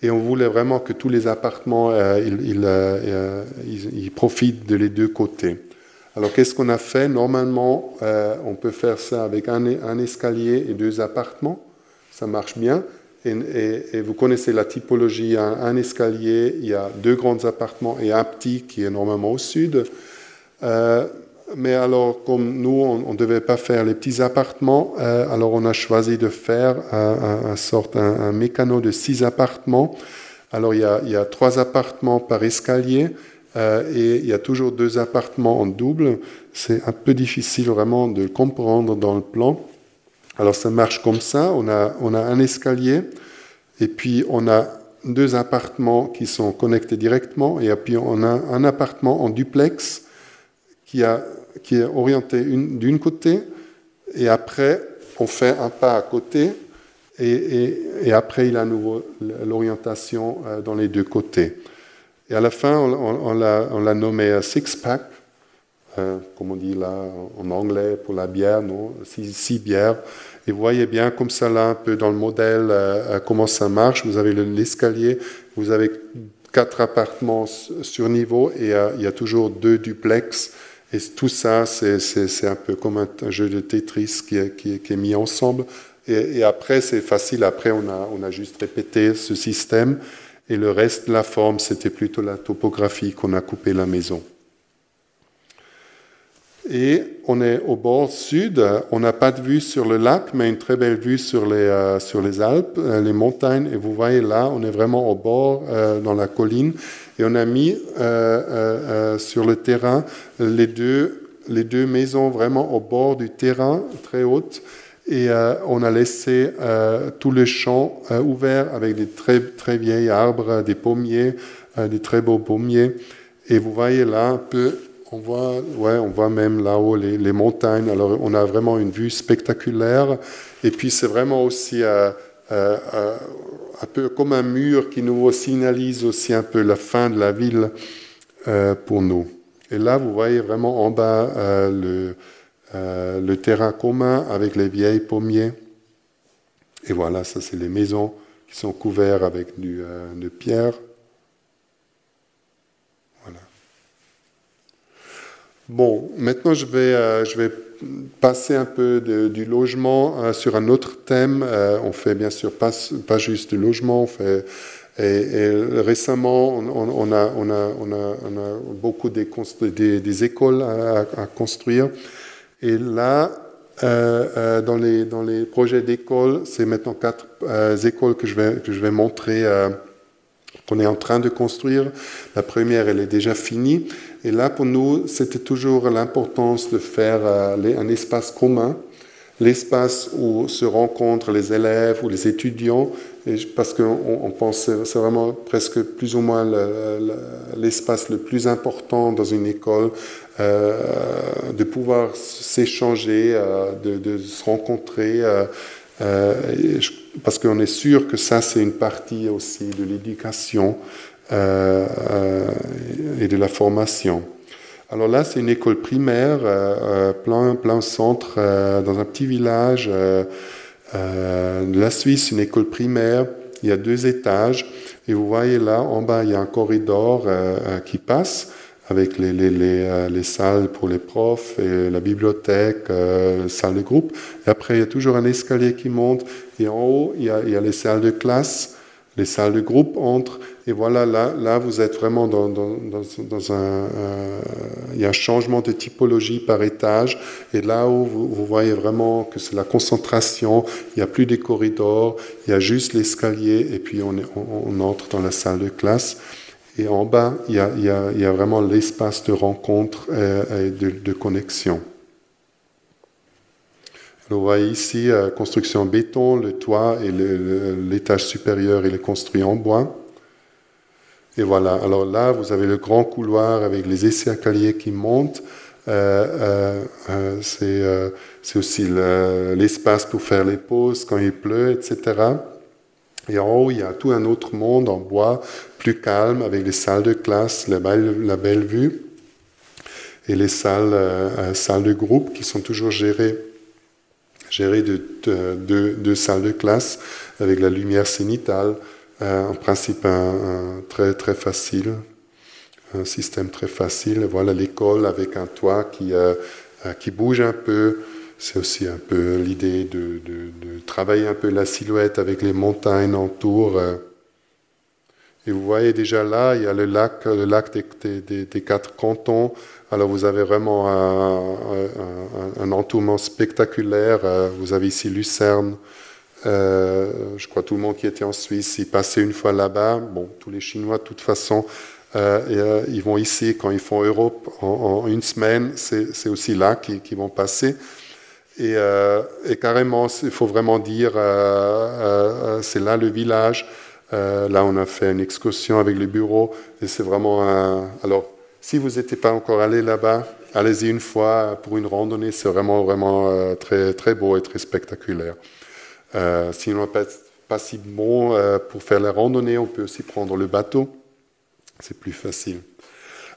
Et on voulait vraiment que tous les appartements, ils profitent de les deux côtés. Alors, qu'est-ce qu'on a fait? Normalement, on peut faire ça avec un escalier et 2 appartements. Ça marche bien. Et vous connaissez la typologie, un escalier, il y a 2 grands appartements et un petit qui est normalement au sud. Mais alors, comme nous, on ne devait pas faire les petits appartements, alors on a choisi de faire un mécano de 6 appartements. Alors, il y a 3 appartements par escalier et il y a toujours 2 appartements en double. C'est un peu difficile vraiment de comprendre dans le plan. Alors, ça marche comme ça. On a un escalier et puis on a 2 appartements qui sont connectés directement et puis on a un appartement en duplex qui est orienté d'une côté, et après, on fait un pas à côté, et après, il a à nouveau l'orientation dans les 2 côtés. Et à la fin, on l'a nommé six-pack, comme on dit là en anglais pour la bière, non, 6 bières. Et vous voyez bien comme ça, là, un peu dans le modèle, comment ça marche. Vous avez l'escalier, vous avez 4 appartements sur niveau, et il y a toujours 2 duplex. Et tout ça, c'est un peu comme un jeu de Tetris qui est mis ensemble. Et après, c'est facile. Après, on a juste répété ce système. Et le reste de la forme, c'était plutôt la topographie qu'on a coupé la maison. Et on est au bord sud. On n'a pas de vue sur le lac, mais une très belle vue sur les Alpes, les montagnes. Et vous voyez là, on est vraiment au bord, dans la colline. Et on a mis sur le terrain les deux maisons vraiment au bord du terrain, très hautes. Et on a laissé tout le champ ouvert avec des très, très vieilles arbres, des pommiers, des très beaux pommiers. Et vous voyez là un peu, on voit même là-haut les montagnes. Alors on a vraiment une vue spectaculaire. Et puis c'est vraiment aussi un peu comme un mur qui nous signalise aussi un peu la fin de la ville pour nous. Et là, vous voyez vraiment en bas le terrain commun avec les vieilles pommiers. Et voilà, ça c'est les maisons qui sont couvertes avec de pierre. Voilà. Bon, maintenant je vais passer un peu du logement sur un autre thème. On fait bien sûr pas juste du logement, on fait et récemment on a beaucoup des écoles à construire. Et là, dans les projets d'école, c'est maintenant 4 écoles que je vais montrer qu'on est en train de construire. La première, elle est déjà finie. Et là, pour nous, c'était toujours l'importance de faire un espace commun, l'espace où se rencontrent les élèves ou les étudiants, parce qu'on pense que c'est vraiment presque plus ou moins l'espace le plus important dans une école, de pouvoir s'échanger, de se rencontrer, parce qu'on est sûr que ça, c'est une partie aussi de l'éducation et de la formation. Alors là, c'est une école primaire, plein centre, dans un petit village de la Suisse, une école primaire. Il y a 2 étages. Et vous voyez là, en bas, il y a un corridor qui passe avec les salles pour les profs, et la bibliothèque, salle de groupe. Et après, il y a toujours un escalier qui monte. Et en haut, il y a les salles de classe, les salles de groupe entrent. Et voilà, là vous êtes vraiment dans il y a un changement de typologie par étage. Et là où vous voyez vraiment que c'est la concentration, il n'y a plus des corridors, il y a juste l'escalier, et puis on entre dans la salle de classe. Et en bas, il y a vraiment l'espace de rencontre et de connexion. Alors, vous voyez ici, construction en béton, le toit et l'étage supérieur, il est construit en bois. Et voilà, alors là, vous avez le grand couloir avec les escaliers qui montent. C'est aussi l'espace pour faire les pauses quand il pleut, etc. Et en haut, il y a tout un autre monde en bois, plus calme, avec les salles de classe, la belle vue, et les salles de groupe qui sont toujours gérées de salles de classe avec la lumière cénitale. En principe, très, très facile, un système très facile. Voilà l'école avec un toit qui bouge un peu. C'est aussi un peu l'idée de travailler un peu la silhouette avec les montagnes autour. Et vous voyez déjà là, il y a le lac des 4 cantons. Alors vous avez vraiment un entourement spectaculaire. Vous avez ici Lucerne. Je crois tout le monde qui était en Suisse, il passait une fois là-bas. Bon, tous les Chinois, de toute façon, ils vont ici quand ils font Europe en une semaine. C'est aussi là qu'ils vont passer. Et carrément, il faut vraiment dire, c'est là le village. Là, on a fait une excursion avec le bureau. Et c'est vraiment alors, si vous n'étiez pas encore allé là-bas, allez-y une fois pour une randonnée. C'est vraiment, vraiment très, très beau et très spectaculaire. Sinon, pas si bon pour faire la randonnée, on peut aussi prendre le bateau. C'est plus facile.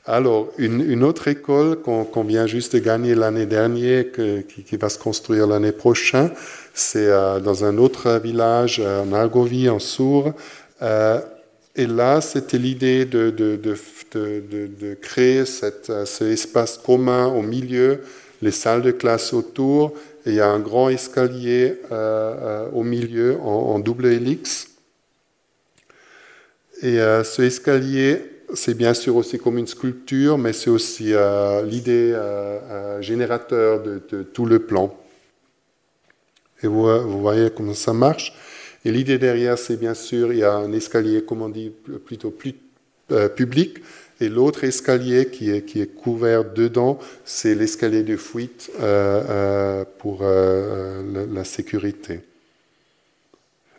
Alors, une autre école qu'on vient juste de gagner l'année dernière, qui va se construire l'année prochaine, c'est dans un autre village, en Argovie, en Sourds. Et là, c'était l'idée de créer cet espace commun au milieu, les salles de classe autour. Et il y a un grand escalier au milieu en double hélice. Et ce escalier, c'est bien sûr aussi comme une sculpture, mais c'est aussi l'idée générateur de tout le plan. Et vous voyez comment ça marche. Et l'idée derrière, c'est bien sûr, il y a un escalier, comme on dit, plutôt plus public. Et l'autre escalier qui est couvert dedans, c'est l'escalier de fuite pour la sécurité.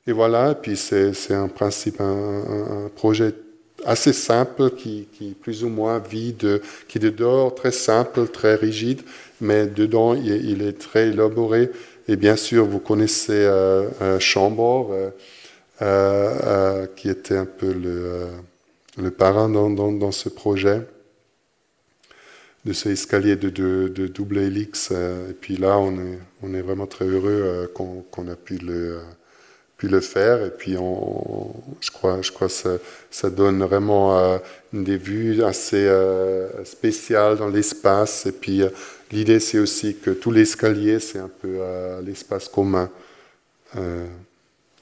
Et voilà, puis c'est en principe un projet assez simple qui plus ou moins vit qui est de dehors très simple, très rigide, mais dedans il est très élaboré. Et bien sûr, vous connaissez Chambord, qui était un peu le parrain dans ce projet, de ce escalier de double hélice. Et puis là, on est vraiment très heureux qu'on a pu le faire. Et puis je crois que ça donne vraiment des vues assez spéciales dans l'espace. Et puis l'idée, c'est aussi que tout l'escalier, c'est un peu l'espace commun.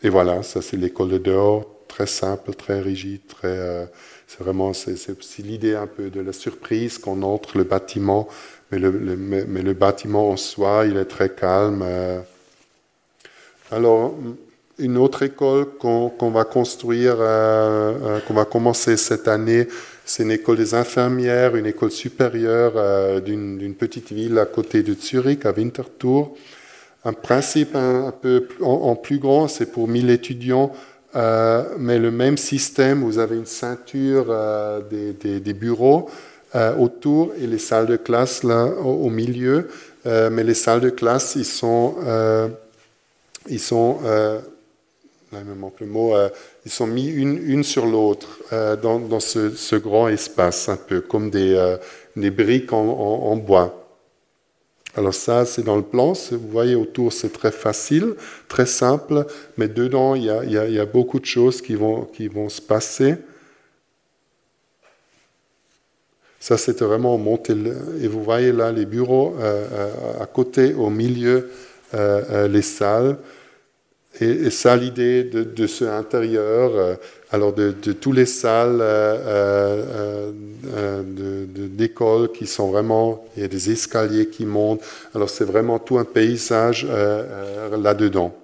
Et voilà, ça c'est l'école de dehors, très simple, très rigide, c'est aussi l'idée un peu de la surprise qu'on entre le bâtiment, mais le bâtiment en soi, il est très calme. Alors, une autre école qu'on va construire, qu'on va commencer cette année, c'est une école des infirmières, une école supérieure d'une petite ville à côté de Zurich, à Winterthur. Un principe un peu en plus grand, c'est pour 1000 étudiants, mais le même système, vous avez une ceinture des bureaux autour et les salles de classe là au milieu, mais les salles de classe, ils sont là, il me manque le mot, ils sont mis une sur l'autre dans ce grand espace, un peu comme des briques en bois. Alors ça, c'est dans le plan. Vous voyez autour, c'est très facile, très simple, mais dedans, il y a beaucoup de choses qui vont se passer. Ça, c'était vraiment monter. Et vous voyez là les bureaux à côté, au milieu, les salles. Et ça, l'idée de ce intérieur, alors de toutes les salles d'école qui sont vraiment, il y a des escaliers qui montent, alors c'est vraiment tout un paysage là-dedans.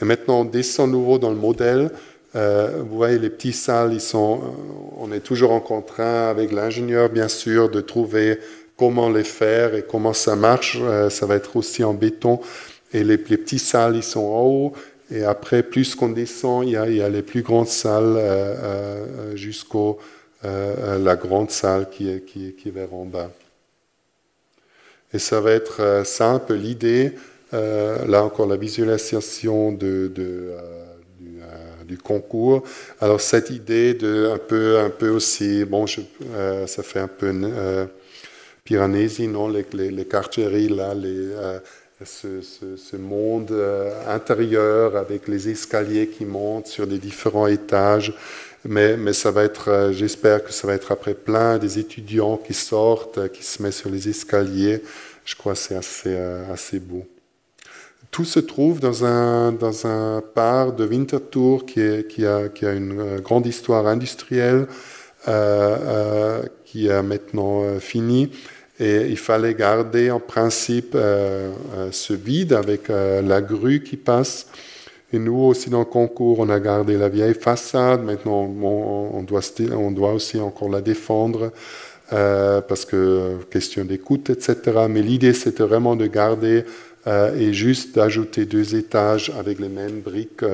Et maintenant, on descend nouveau dans le modèle. Vous voyez, les petites salles, on est toujours en contraint avec l'ingénieur, bien sûr, de trouver comment les faire et comment ça marche. Ça va être aussi en béton. Et les petites salles, ils sont en haut. Et après, plus qu'on descend, il y a les plus grandes salles jusqu'à la grande salle qui est vers en bas. Et ça va être ça un peu l'idée. Là encore, la visualisation du concours. Alors cette idée de un peu aussi, bon, ça fait un peu Piranesi, non, les quartieri là, ce monde intérieur avec les escaliers qui montent sur des différents étages, mais ça va être, j'espère que ça va être après plein des étudiants qui sortent, qui se mettent sur les escaliers. Je crois que c'est assez beau. Tout se trouve dans un parc de Winterthur qui a une grande histoire industrielle qui a maintenant fini. Et il fallait garder en principe ce vide avec la grue qui passe. Et nous aussi dans le concours, on a gardé la vieille façade. Maintenant, on doit aussi encore la défendre parce que question d'écoute, etc. Mais l'idée, c'était vraiment de garder et juste d'ajouter 2 étages avec les mêmes briques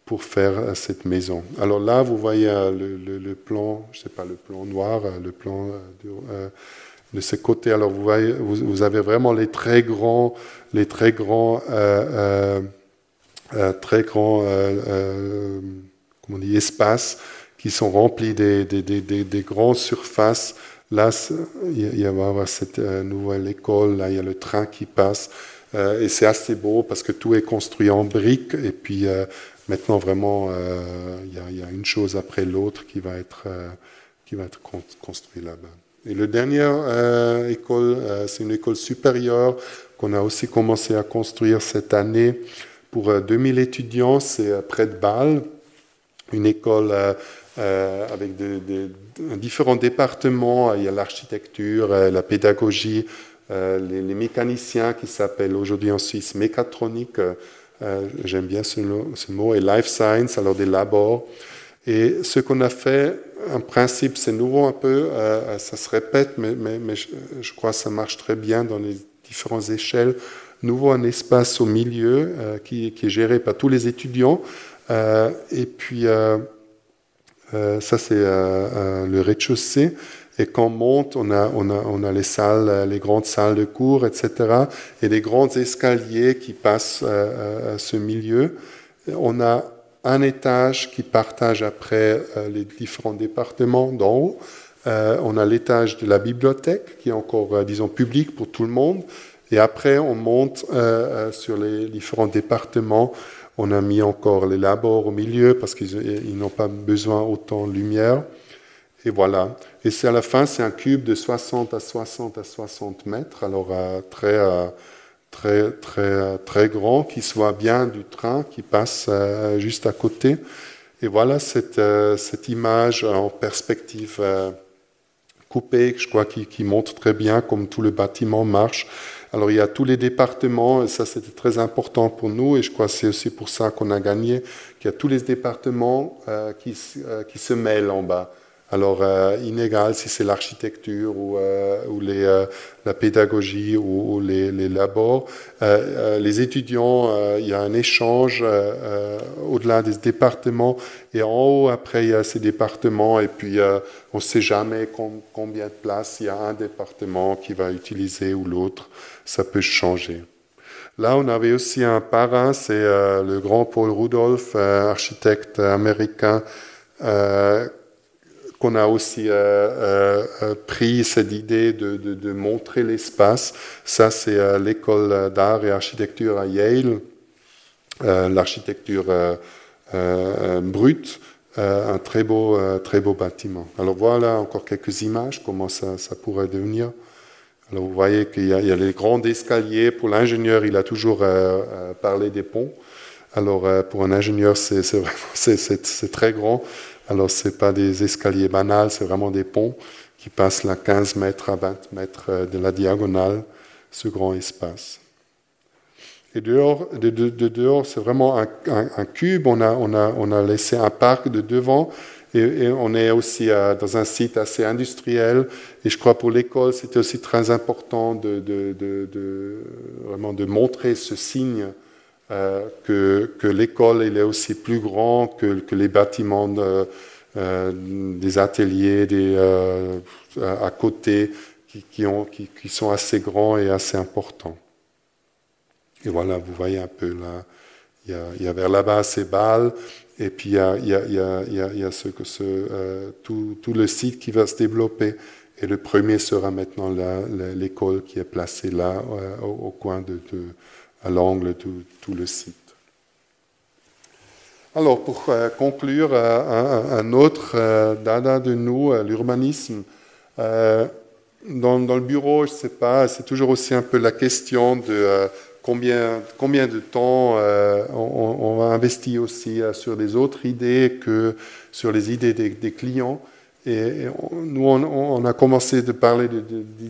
pour faire cette maison. Alors là, vous voyez le plan, je ne sais pas, le plan noir, le plan de ces côtés. Alors vous voyez, vous avez vraiment les très grands comment on dit, espaces qui sont remplis des grandes surfaces. Là, il va y avoir cette nouvelle école, là il y a le train qui passe, et c'est assez beau parce que tout est construit en briques, et puis maintenant vraiment il y a une chose après l'autre qui va être construite là-bas. Et la dernière école, c'est une école supérieure qu'on a aussi commencé à construire cette année pour 2000 étudiants, c'est près de Bâle, une école avec différents départements. Il y a l'architecture, la pédagogie, les mécaniciens qui s'appellent aujourd'hui en Suisse mécatronique, j'aime bien ce mot, et life science, alors des labos. Et ce qu'on a fait, en principe, c'est nouveau un peu, ça se répète, mais je crois que ça marche très bien dans les différentes échelles. Nouveau, un espace au milieu qui est géré par tous les étudiants. Et puis, ça, c'est le rez-de-chaussée. Et quand on monte, on a les salles, les grandes salles de cours, etc. Et des grands escaliers qui passent à ce milieu. On a un étage qui partage après les différents départements d'en haut. On a l'étage de la bibliothèque qui est encore, disons, public pour tout le monde. Et après, on monte sur les différents départements. On a mis encore les labos au milieu parce qu'ils n'ont pas besoin autant de lumière. Et voilà. Et c'est à la fin, c'est un cube de 60 à 60 à 60 mètres. Alors, très grand, qui se voit bien du train qui passe juste à côté. Et voilà cette image en perspective coupée, je crois, qui montre très bien comme tout le bâtiment marche. Alors il y a tous les départements, et ça c'était très important pour nous, et je crois que c'est aussi pour ça qu'on a gagné, qu'il y a tous les départements qui se mêlent en bas. Alors, inégal si c'est l'architecture ou la pédagogie ou les labos. Les étudiants, il y a un échange au-delà des départements. Et en haut, après, il y a ces départements. Et puis, on ne sait jamais combien de places il y a un département qui va utiliser ou l'autre. Ça peut changer. Là, on avait aussi un parrain, c'est le grand Paul Rudolph, architecte américain, qu'on a aussi pris cette idée de montrer l'espace. Ça, c'est l'école d'art et architecture à Yale, l'architecture brute, un très beau bâtiment. Alors voilà encore quelques images, comment ça pourrait devenir. Alors vous voyez qu'il y a les grands escaliers. Pour l'ingénieur, il a toujours parlé des ponts. Alors pour un ingénieur, c'est très grand. Alors, ce n'est pas des escaliers banals, c'est vraiment des ponts qui passent là 15 mètres à 20 mètres de la diagonale, ce grand espace. Et dehors, dehors, c'est vraiment un cube. On a laissé un parc de devant et on est aussi dans un site assez industriel. Et je crois pour l'école, c'était aussi très important vraiment de montrer ce signe que l'école il est aussi plus grand que les bâtiments des ateliers à côté qui sont assez grands et assez importants. Et voilà, vous voyez un peu là, il y a vers là-bas ces Bâle, et puis il y a tout le site qui va se développer. Et le premier sera maintenant l'école qui est placée là, au coin à l'angle de tout le site. Alors, pour conclure, un autre dada de nous, l'urbanisme. Dans le bureau, je ne sais pas, c'est toujours aussi un peu la question de combien de temps on va investir aussi sur des autres idées que sur les idées des clients. Et nous, on a commencé de parler de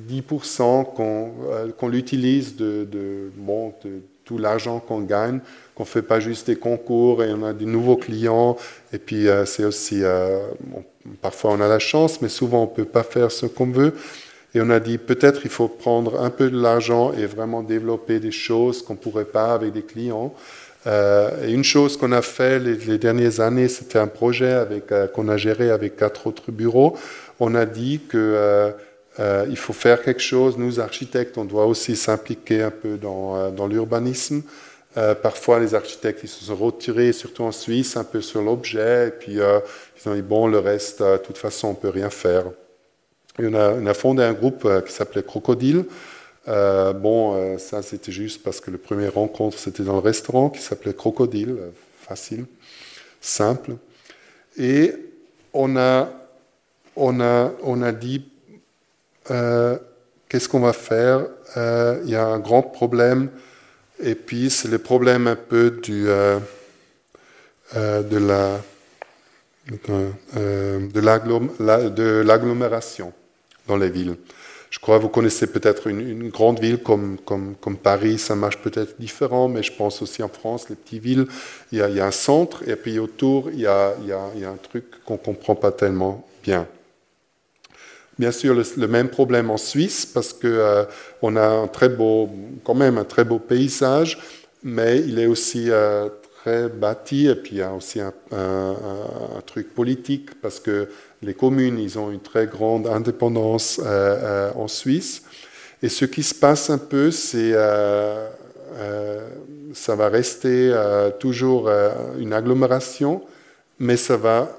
10% qu'on l'utilise de tout l'argent qu'on gagne, qu'on ne fait pas juste des concours et on a de nouveaux clients. Et puis, c'est aussi, parfois on a la chance, mais souvent on ne peut pas faire ce qu'on veut. Et on a dit, peut-être il faut prendre un peu de l'argent et vraiment développer des choses qu'on ne pourrait pas avec des clients. Et une chose qu'on a fait les dernières années, c'était un projet qu'on a géré avec 4 autres bureaux. On a dit qu'il faut faire quelque chose. Nous, architectes, on doit aussi s'impliquer un peu dans l'urbanisme. Parfois, les architectes ils se sont retirés, surtout en Suisse, un peu sur l'objet. Et puis, ils ont dit, bon, le reste, de toute façon, on ne peut rien faire. Et on a fondé un groupe qui s'appelait Crocodile. Ça c'était juste parce que le premier rencontre c'était dans le restaurant qui s'appelait Crocodile, facile, simple. Et on a dit qu'est-ce qu'on va faire? Il y a un grand problème et puis c'est le problème un peu de l'agglomération dans les villes. Je crois que vous connaissez peut-être une grande ville comme Paris, ça marche peut-être différent, mais je pense aussi en France, les petites villes, il y a un centre, et puis autour, il y a un truc qu'on ne comprend pas tellement bien. Bien sûr, le même problème en Suisse, parce qu'on a quand même un très beau paysage, mais il est aussi très bâti, et puis il y a aussi un truc politique, parce que les communes, ils ont une très grande indépendance en Suisse. Et ce qui se passe un peu, c'est ça va rester toujours une agglomération, mais ça va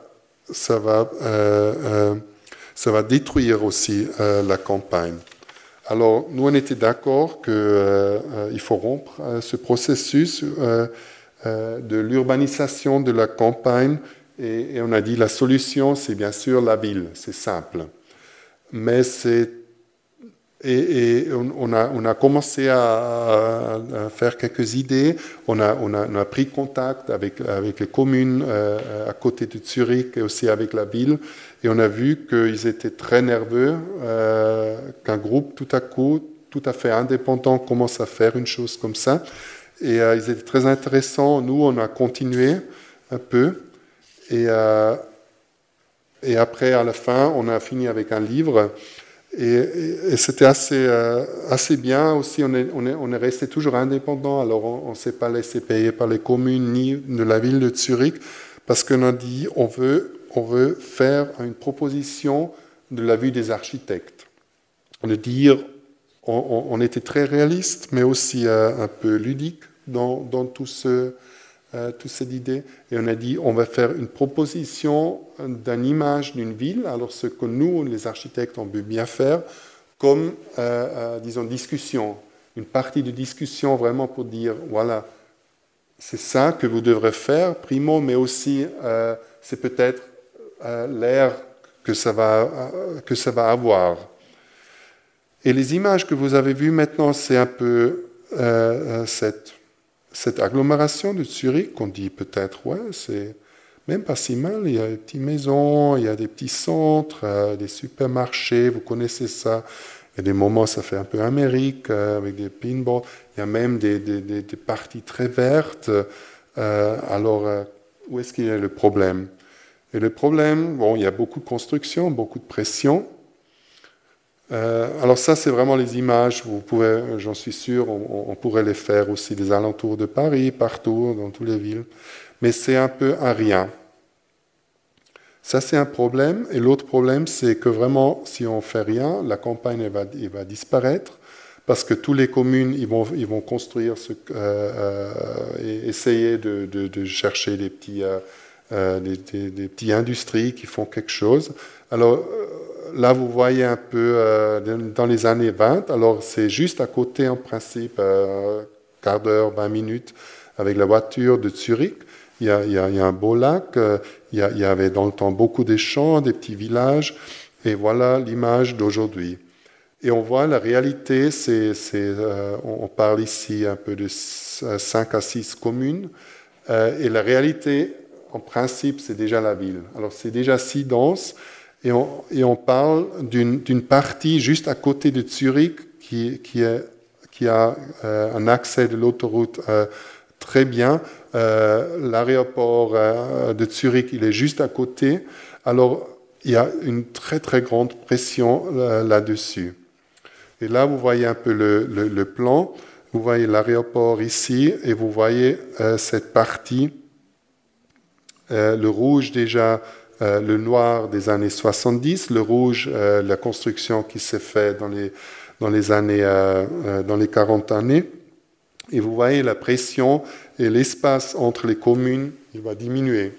détruire aussi la campagne. Alors, nous, on était d'accord qu'il faut rompre ce processus de l'urbanisation de la campagne, et on a dit la solution, c'est bien sûr la ville, c'est simple. Mais on a commencé à faire quelques idées, on a pris contact avec les communes à côté de Zurich et aussi avec la ville, et on a vu qu'ils étaient très nerveux, qu'un groupe tout à coup, tout à fait indépendant, commence à faire une chose comme ça. Et ils étaient très intéressants. Nous, on a continué un peu. Et après, à la fin, on a fini avec un livre. Et c'était assez bien aussi. On est resté toujours indépendant. Alors, on ne s'est pas laissé payer par les communes ni de la ville de Zurich, parce qu'on a dit on veut faire une proposition de la vue des architectes. On était très réaliste, mais aussi un peu ludique dans toute cette idée. Et on a dit, on va faire une proposition d'une image d'une ville, alors ce que nous, les architectes, on veut bien faire, comme, disons, discussion. Une partie de discussion vraiment pour dire, voilà, c'est ça que vous devrez faire, primo, mais aussi, c'est peut-être l'air que ça va avoir. Et les images que vous avez vues maintenant, c'est un peu cette agglomération de Zurich qu'on dit peut-être, ouais, c'est même pas si mal. Il y a des petites maisons, il y a des petits centres, des supermarchés, vous connaissez ça. Il y a des moments, ça fait un peu Amérique, avec des pinballs. Il y a même des parties très vertes. Alors, où est-ce qu'il y a le problème? Et le problème, bon, il y a beaucoup de construction, beaucoup de pression. Alors ça, c'est vraiment les images. Vous pouvez, j'en suis sûr, on pourrait les faire aussi des alentours de Paris, partout, dans toutes les villes. Mais c'est un peu un rien. Ça, c'est un problème. Et l'autre problème, c'est que vraiment, si on ne fait rien, la campagne elle va disparaître, parce que toutes les communes, ils vont construire et essayer de chercher des petits industries qui font quelque chose. Alors là, vous voyez un peu dans les années 20, alors c'est juste à côté en principe, quart d'heure, 20 minutes avec la voiture de Zurich. Il y a un beau lac, il y avait dans le temps beaucoup de champs, des petits villages, et voilà l'image d'aujourd'hui. Et on voit la réalité, on parle ici un peu de 5 à 6 communes, et la réalité, en principe, c'est déjà la ville. Alors c'est déjà si dense, et on parle d'une partie juste à côté de Zurich qui a un accès de l'autoroute très bien. L'aéroport de Zurich, il est juste à côté. Alors, il y a une très, très grande pression là-dessus. Et là, vous voyez un peu le plan. Vous voyez l'aéroport ici et vous voyez cette partie. Le rouge déjà, le noir des années 70. Le rouge, la construction qui s'est faite dans les 40 années. Et vous voyez la pression et l'espace entre les communes, il va diminuer.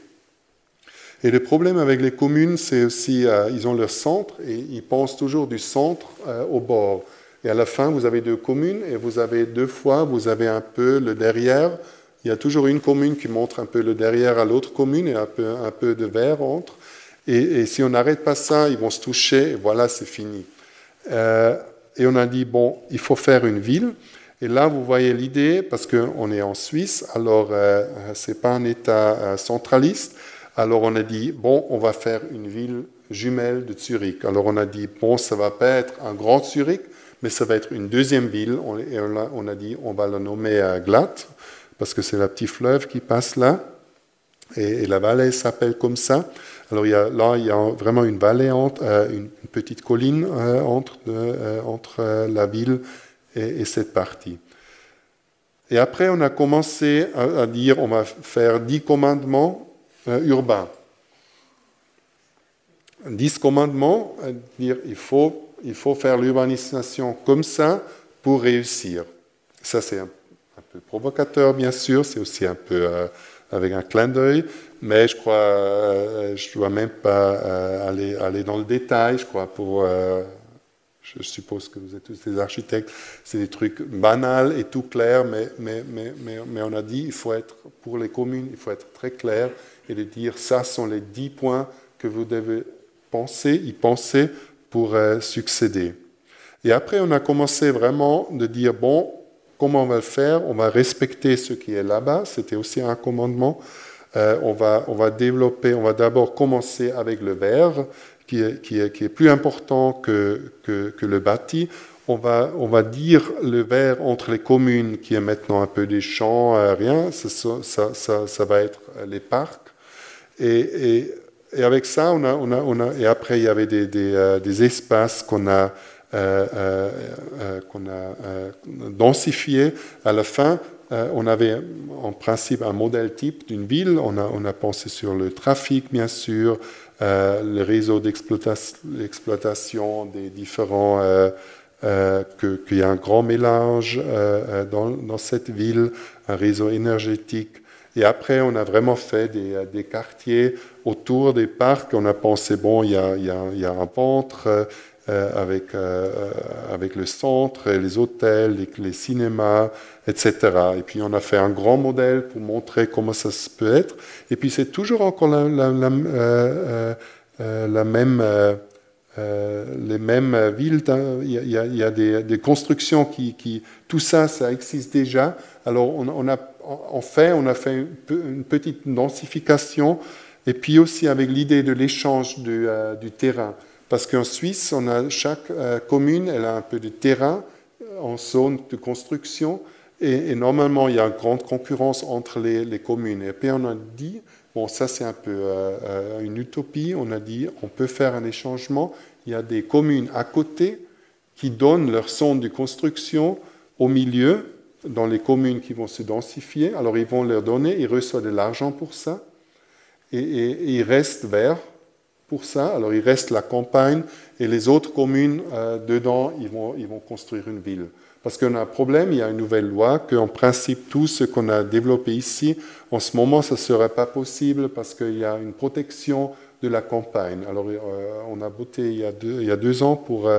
Et le problème avec les communes, c'est aussi, ils ont leur centre et ils pensent toujours du centre au bord. Et à la fin, vous avez 2 communes et vous avez 2 fois, vous avez un peu le derrière. Il y a toujours une commune qui montre un peu le derrière à l'autre commune et un peu de vert entre. Et si on n'arrête pas ça, ils vont se toucher et voilà, c'est fini. Et on a dit, bon, il faut faire une ville. Et là, vous voyez l'idée, parce qu'on est en Suisse, alors ce n'est pas un État centraliste. Alors on a dit, bon, on va faire une ville jumelle de Zurich. Alors on a dit, bon, ça ne va pas être un grand Zurich, mais ça va être une deuxième ville. Et on a dit, on va la nommer Glatt, parce que c'est le petit fleuve qui passe là. Et la vallée s'appelle comme ça. Alors là, il y a vraiment une vallée, une petite colline entre la ville et cette partie. Et après, on a commencé à dire, on va faire 10 commandements urbains. 10 commandements, à dire, il faut faire l'urbanisation comme ça pour réussir. Ça, c'est un peu provocateur, bien sûr, c'est aussi un peu avec un clin d'œil, mais je crois, je ne dois même pas aller dans le détail, je crois, je suppose que vous êtes tous des architectes, c'est des trucs banals et tout clair, mais on a dit, pour les communes, il faut être très clair et de dire, ça sont les 10 points que vous devez y penser pour succéder. Et après, on a commencé vraiment de dire, bon, comment on va le faire? On va respecter ce qui est là-bas, c'était aussi un commandement. On va développer, on va d'abord commencer avec le vert, qui est plus important que le bâti. On va dire le vert entre les communes, qui est maintenant un peu des champs, rien, ça va être les parcs. Et avec ça, et après, il y avait des espaces qu'on a densifiés. À la fin, on avait en principe un modèle type d'une ville. On a pensé sur le trafic, bien sûr, le réseau d'exploitation des différents... qu'il y a un grand mélange dans cette ville, un réseau énergétique. Et après, on a vraiment fait des quartiers autour des parcs. On a pensé, bon, il y a un ventre avec le centre, les hôtels, les cinémas, etc. Et puis, on a fait un grand modèle pour montrer comment ça peut être. Et puis, c'est toujours encore la même... les mêmes villes, il y a des constructions tout ça existe déjà. Alors on a fait une petite densification, et puis aussi avec l'idée de l'échange du terrain. Parce qu'en Suisse, chaque commune, elle a un peu de terrain en zone de construction, et normalement, il y a une grande concurrence entre les communes. Et puis on a dit, bon, ça c'est un peu une utopie, on a dit, on peut faire un échangement. Il y a des communes à côté qui donnent leur zone de construction au milieu, dans les communes qui vont se densifier. Alors ils vont leur donner, ils reçoivent de l'argent pour ça, et ils restent verts pour ça. Alors il reste la campagne, et les autres communes dedans, ils vont construire une ville. Parce qu'on a un problème, il y a une nouvelle loi, qu'en principe, tout ce qu'on a développé ici, en ce moment, ça ne serait pas possible parce qu'il y a une protection de la campagne. Alors, on a voté il y a 2 ans pour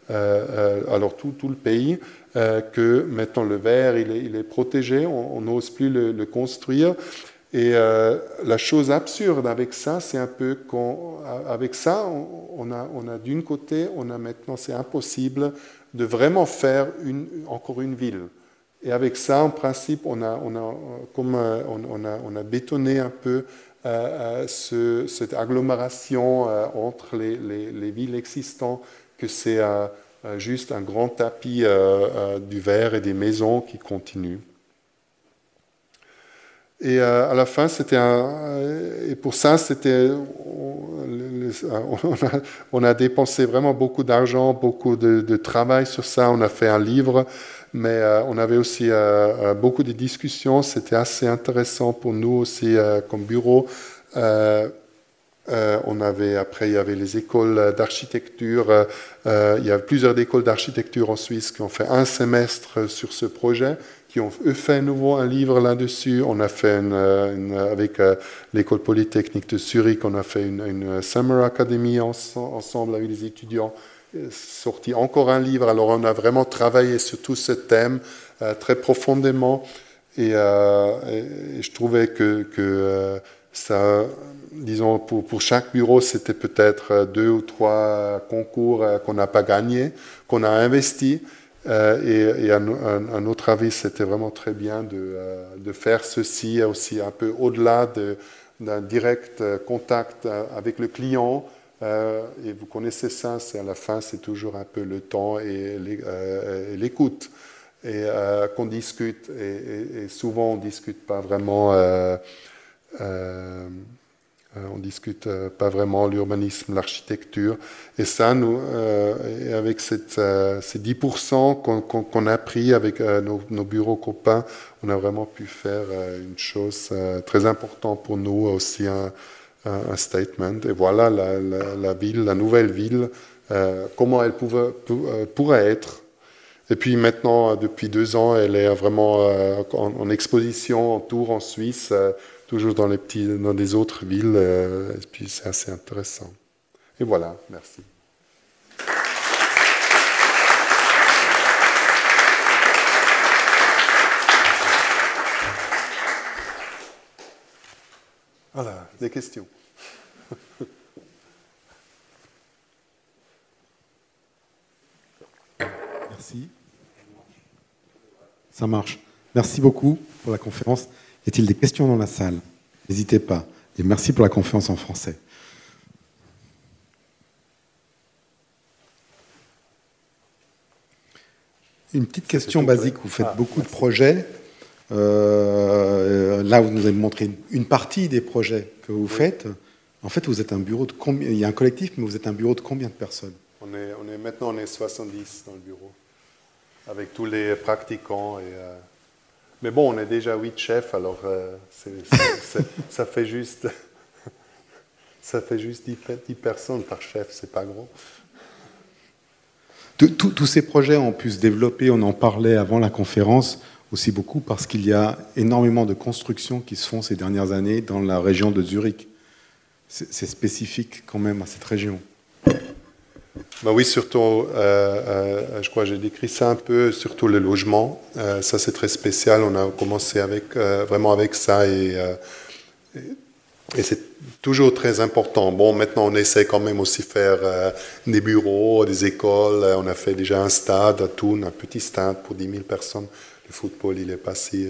alors tout le pays, que maintenant le verre, il est protégé, on n'ose plus le construire. Et la chose absurde avec ça, c'est un peu qu'avec ça, on a d'une côté, maintenant, c'est impossible de vraiment faire encore une ville. Et avec ça, en principe, on a bétonné un peu cette agglomération entre les villes existantes, que c'est juste un grand tapis du verre et des maisons qui continuent. Et à la fin, et pour ça, on a dépensé vraiment beaucoup d'argent, beaucoup de travail sur ça. On a fait un livre, mais on avait aussi beaucoup de discussions. C'était assez intéressant pour nous aussi comme bureau. Après, il y avait les écoles d'architecture. Il y a plusieurs écoles d'architecture en Suisse qui ont fait un semestre sur ce projet, qui ont fait à nouveau un livre là-dessus. On a fait avec l'école polytechnique de Zurich, on a fait une Summer Academy ensemble avec les étudiants, sorti encore un livre. Alors on a vraiment travaillé sur tout ce thème très profondément, et je trouvais que ça, disons, pour chaque bureau, c'était peut-être 2 ou 3 concours qu'on n'a pas gagnés, qu'on a investis. Et à notre avis, c'était vraiment très bien de faire ceci aussi un peu au-delà d'un direct contact avec le client. Et vous connaissez ça, c'est à la fin, c'est toujours un peu le temps et l'écoute. Et qu'on discute, et souvent on ne discute pas vraiment, on discute pas vraiment l'urbanisme, l'architecture. Et ça, nous, avec ces 10% qu'on a pris avec nos bureaux copains, on a vraiment pu faire une chose très importante pour nous, aussi un statement. Et voilà la ville, la nouvelle ville, comment elle pourrait être. Et puis maintenant, depuis 2 ans, elle est vraiment en exposition, en tour en Suisse, toujours dans des autres villes. Et puis c'est assez intéressant. Et voilà, merci. Voilà, des questions. Merci. Ça marche. Merci beaucoup pour la conférence. Y a-t-il des questions dans la salle? N'hésitez pas. Et merci pour la conférence en français. Une petite question basique. Vous faites beaucoup de projets. Là, vous nous avez montré une partie des projets que vous faites. En fait, vous êtes un bureau de combien? Il y a un collectif, mais vous êtes un bureau de combien de personnes? Maintenant, on est 70 dans le bureau, avec tous les pratiquants. Mais bon, on est déjà 8 chefs, alors ça fait juste 10 personnes par chef, c'est pas gros. Tous ces projets ont pu se développer, on en parlait avant la conférence, aussi beaucoup parce qu'il y a énormément de constructions qui se font ces dernières années dans la région de Zurich. C'est spécifique quand même à cette région. Ben oui, surtout, je crois que j'ai décrit ça un peu, surtout le logement. Ça, c'est très spécial. On a commencé vraiment avec ça et c'est toujours très important. Bon, maintenant, on essaie quand même aussi de faire des bureaux, des écoles. On a fait déjà un stade à Thun, un petit stade pour 10 000 personnes. Le football, il est pas si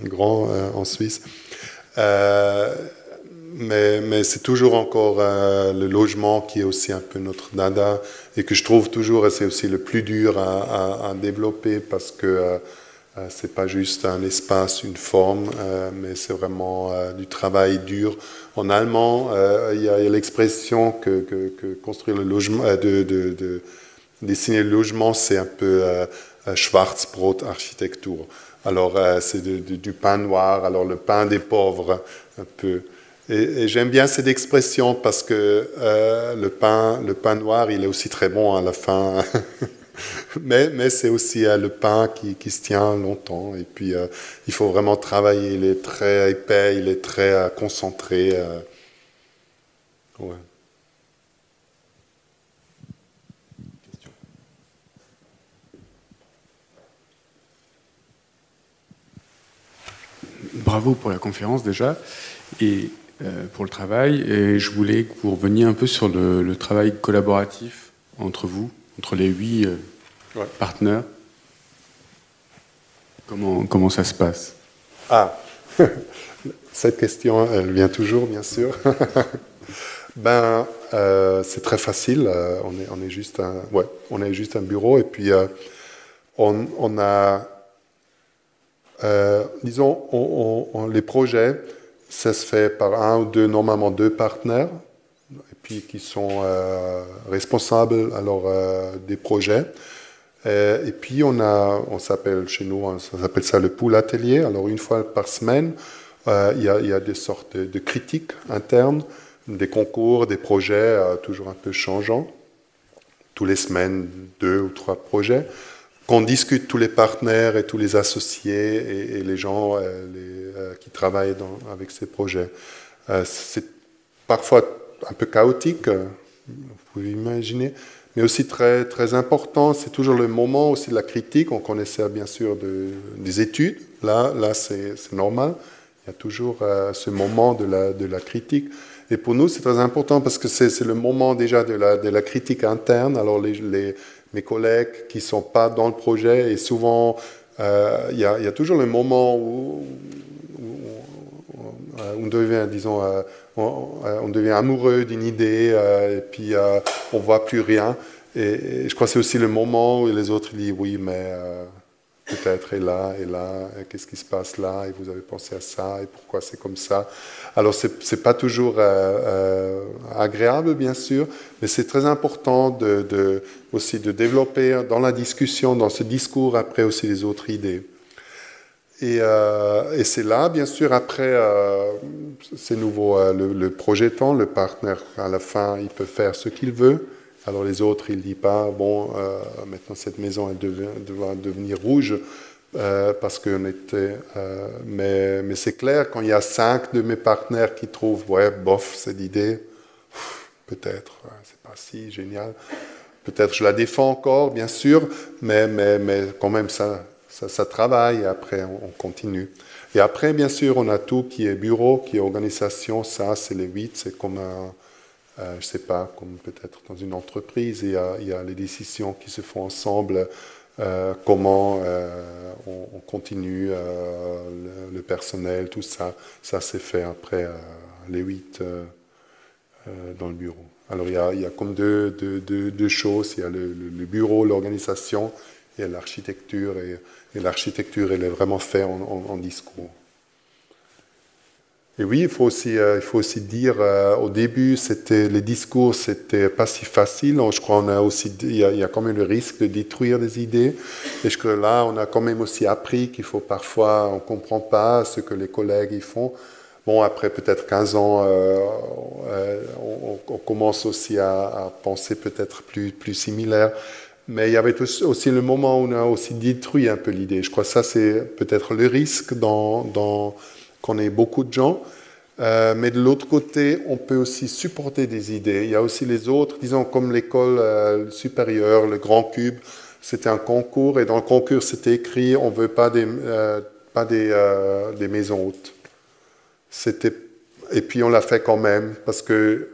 grand en Suisse. Mais c'est toujours encore le logement qui est aussi un peu notre dada et que je trouve toujours, c'est aussi le plus dur à développer parce que c'est pas juste un espace, une forme, mais c'est vraiment du travail dur. En allemand, il y a l'expression que construire le logement, de dessiner le logement, c'est un peu Schwarzbrot architecture. Alors c'est du pain noir, alors le pain des pauvres, un peu. Et j'aime bien cette expression parce que le pain noir, il est aussi très bon à la fin. mais c'est aussi le pain qui se tient longtemps. Et puis, il faut vraiment travailler. Il est très épais, il est très concentré. Ouais. Bravo pour la conférence déjà. Et pour le travail, et je voulais que vous reveniez un peu sur le travail collaboratif entre vous, entre les 8 partenaires. Comment ça se passe? Ah, cette question, elle vient toujours, bien sûr. C'est très facile. On est juste un bureau et puis on a, disons, les projets. Ça se fait par normalement deux partenaires, et puis qui sont responsables alors des projets. Et puis on s'appelle chez nous, ça s'appelle ça le pool atelier. Alors une fois par semaine, il y a des sortes de critiques internes, des concours, des projets toujours un peu changeants. Tous les semaines, 2 ou 3 projets. Qu'on discute tous les partenaires et tous les associés et les gens qui travaillent avec ces projets. C'est parfois un peu chaotique, vous pouvez imaginer, mais aussi très, très important. C'est toujours le moment aussi de la critique. On connaissait bien sûr des études. Là c'est normal. Il y a toujours ce moment de la critique. Et pour nous, c'est très important parce que c'est le moment déjà de la critique interne. Alors mes collègues qui ne sont pas dans le projet, et souvent, il y a toujours le moment où on devient, disons, on devient amoureux d'une idée et puis on ne voit plus rien. Et je crois que c'est aussi le moment où les autres disent oui, mais peut-être et là, qu'est-ce qui se passe là, et vous avez pensé à ça, et pourquoi c'est comme ça. Alors, ce n'est pas toujours agréable, bien sûr, mais c'est très important aussi de développer dans la discussion, dans ce discours, après aussi les autres idées. Et c'est là, bien sûr, après, c'est nouveau, le projetant, le partenaire, à la fin, il peut faire ce qu'il veut. Alors les autres, ils ne disent pas, bon, maintenant cette maison elle doit devenir rouge parce qu'on était... mais c'est clair, quand il y a 5 de mes partenaires qui trouvent, ouais, bof, cette idée, peut-être, c'est pas si génial. Peut-être je la défends encore, bien sûr, mais quand même, ça travaille, et après, on continue. Et après, bien sûr, on a tout qui est bureau, qui est organisation, ça, c'est les 8, c'est comme un... je ne sais pas, comme peut-être dans une entreprise, il y a les décisions qui se font ensemble, comment on continue, le personnel, tout ça. Ça c'est fait après les 8 dans le bureau. Alors il y a comme deux choses, il y a le bureau, l'organisation, et l'architecture, et l'architecture elle est vraiment faite en discours. Et oui, il faut aussi dire, au début, les discours, c'était pas si facile. Je crois il y a quand même le risque de détruire des idées. Et je crois que là, on a quand même aussi appris qu'il faut parfois, on comprend pas ce que les collègues y font. Bon, après peut-être 15 ans, on commence aussi à penser peut-être plus similaire. Mais il y avait aussi le moment où on a aussi détruit un peu l'idée. Je crois que ça, c'est peut-être le risque qu'on ait beaucoup de gens, mais de l'autre côté, on peut aussi supporter des idées. Il y a aussi les autres, disons comme l'école supérieure, le Grand Cube, c'était un concours, et dans le concours, c'était écrit, on ne veut pas des maisons hautes. Et puis on l'a fait quand même, parce que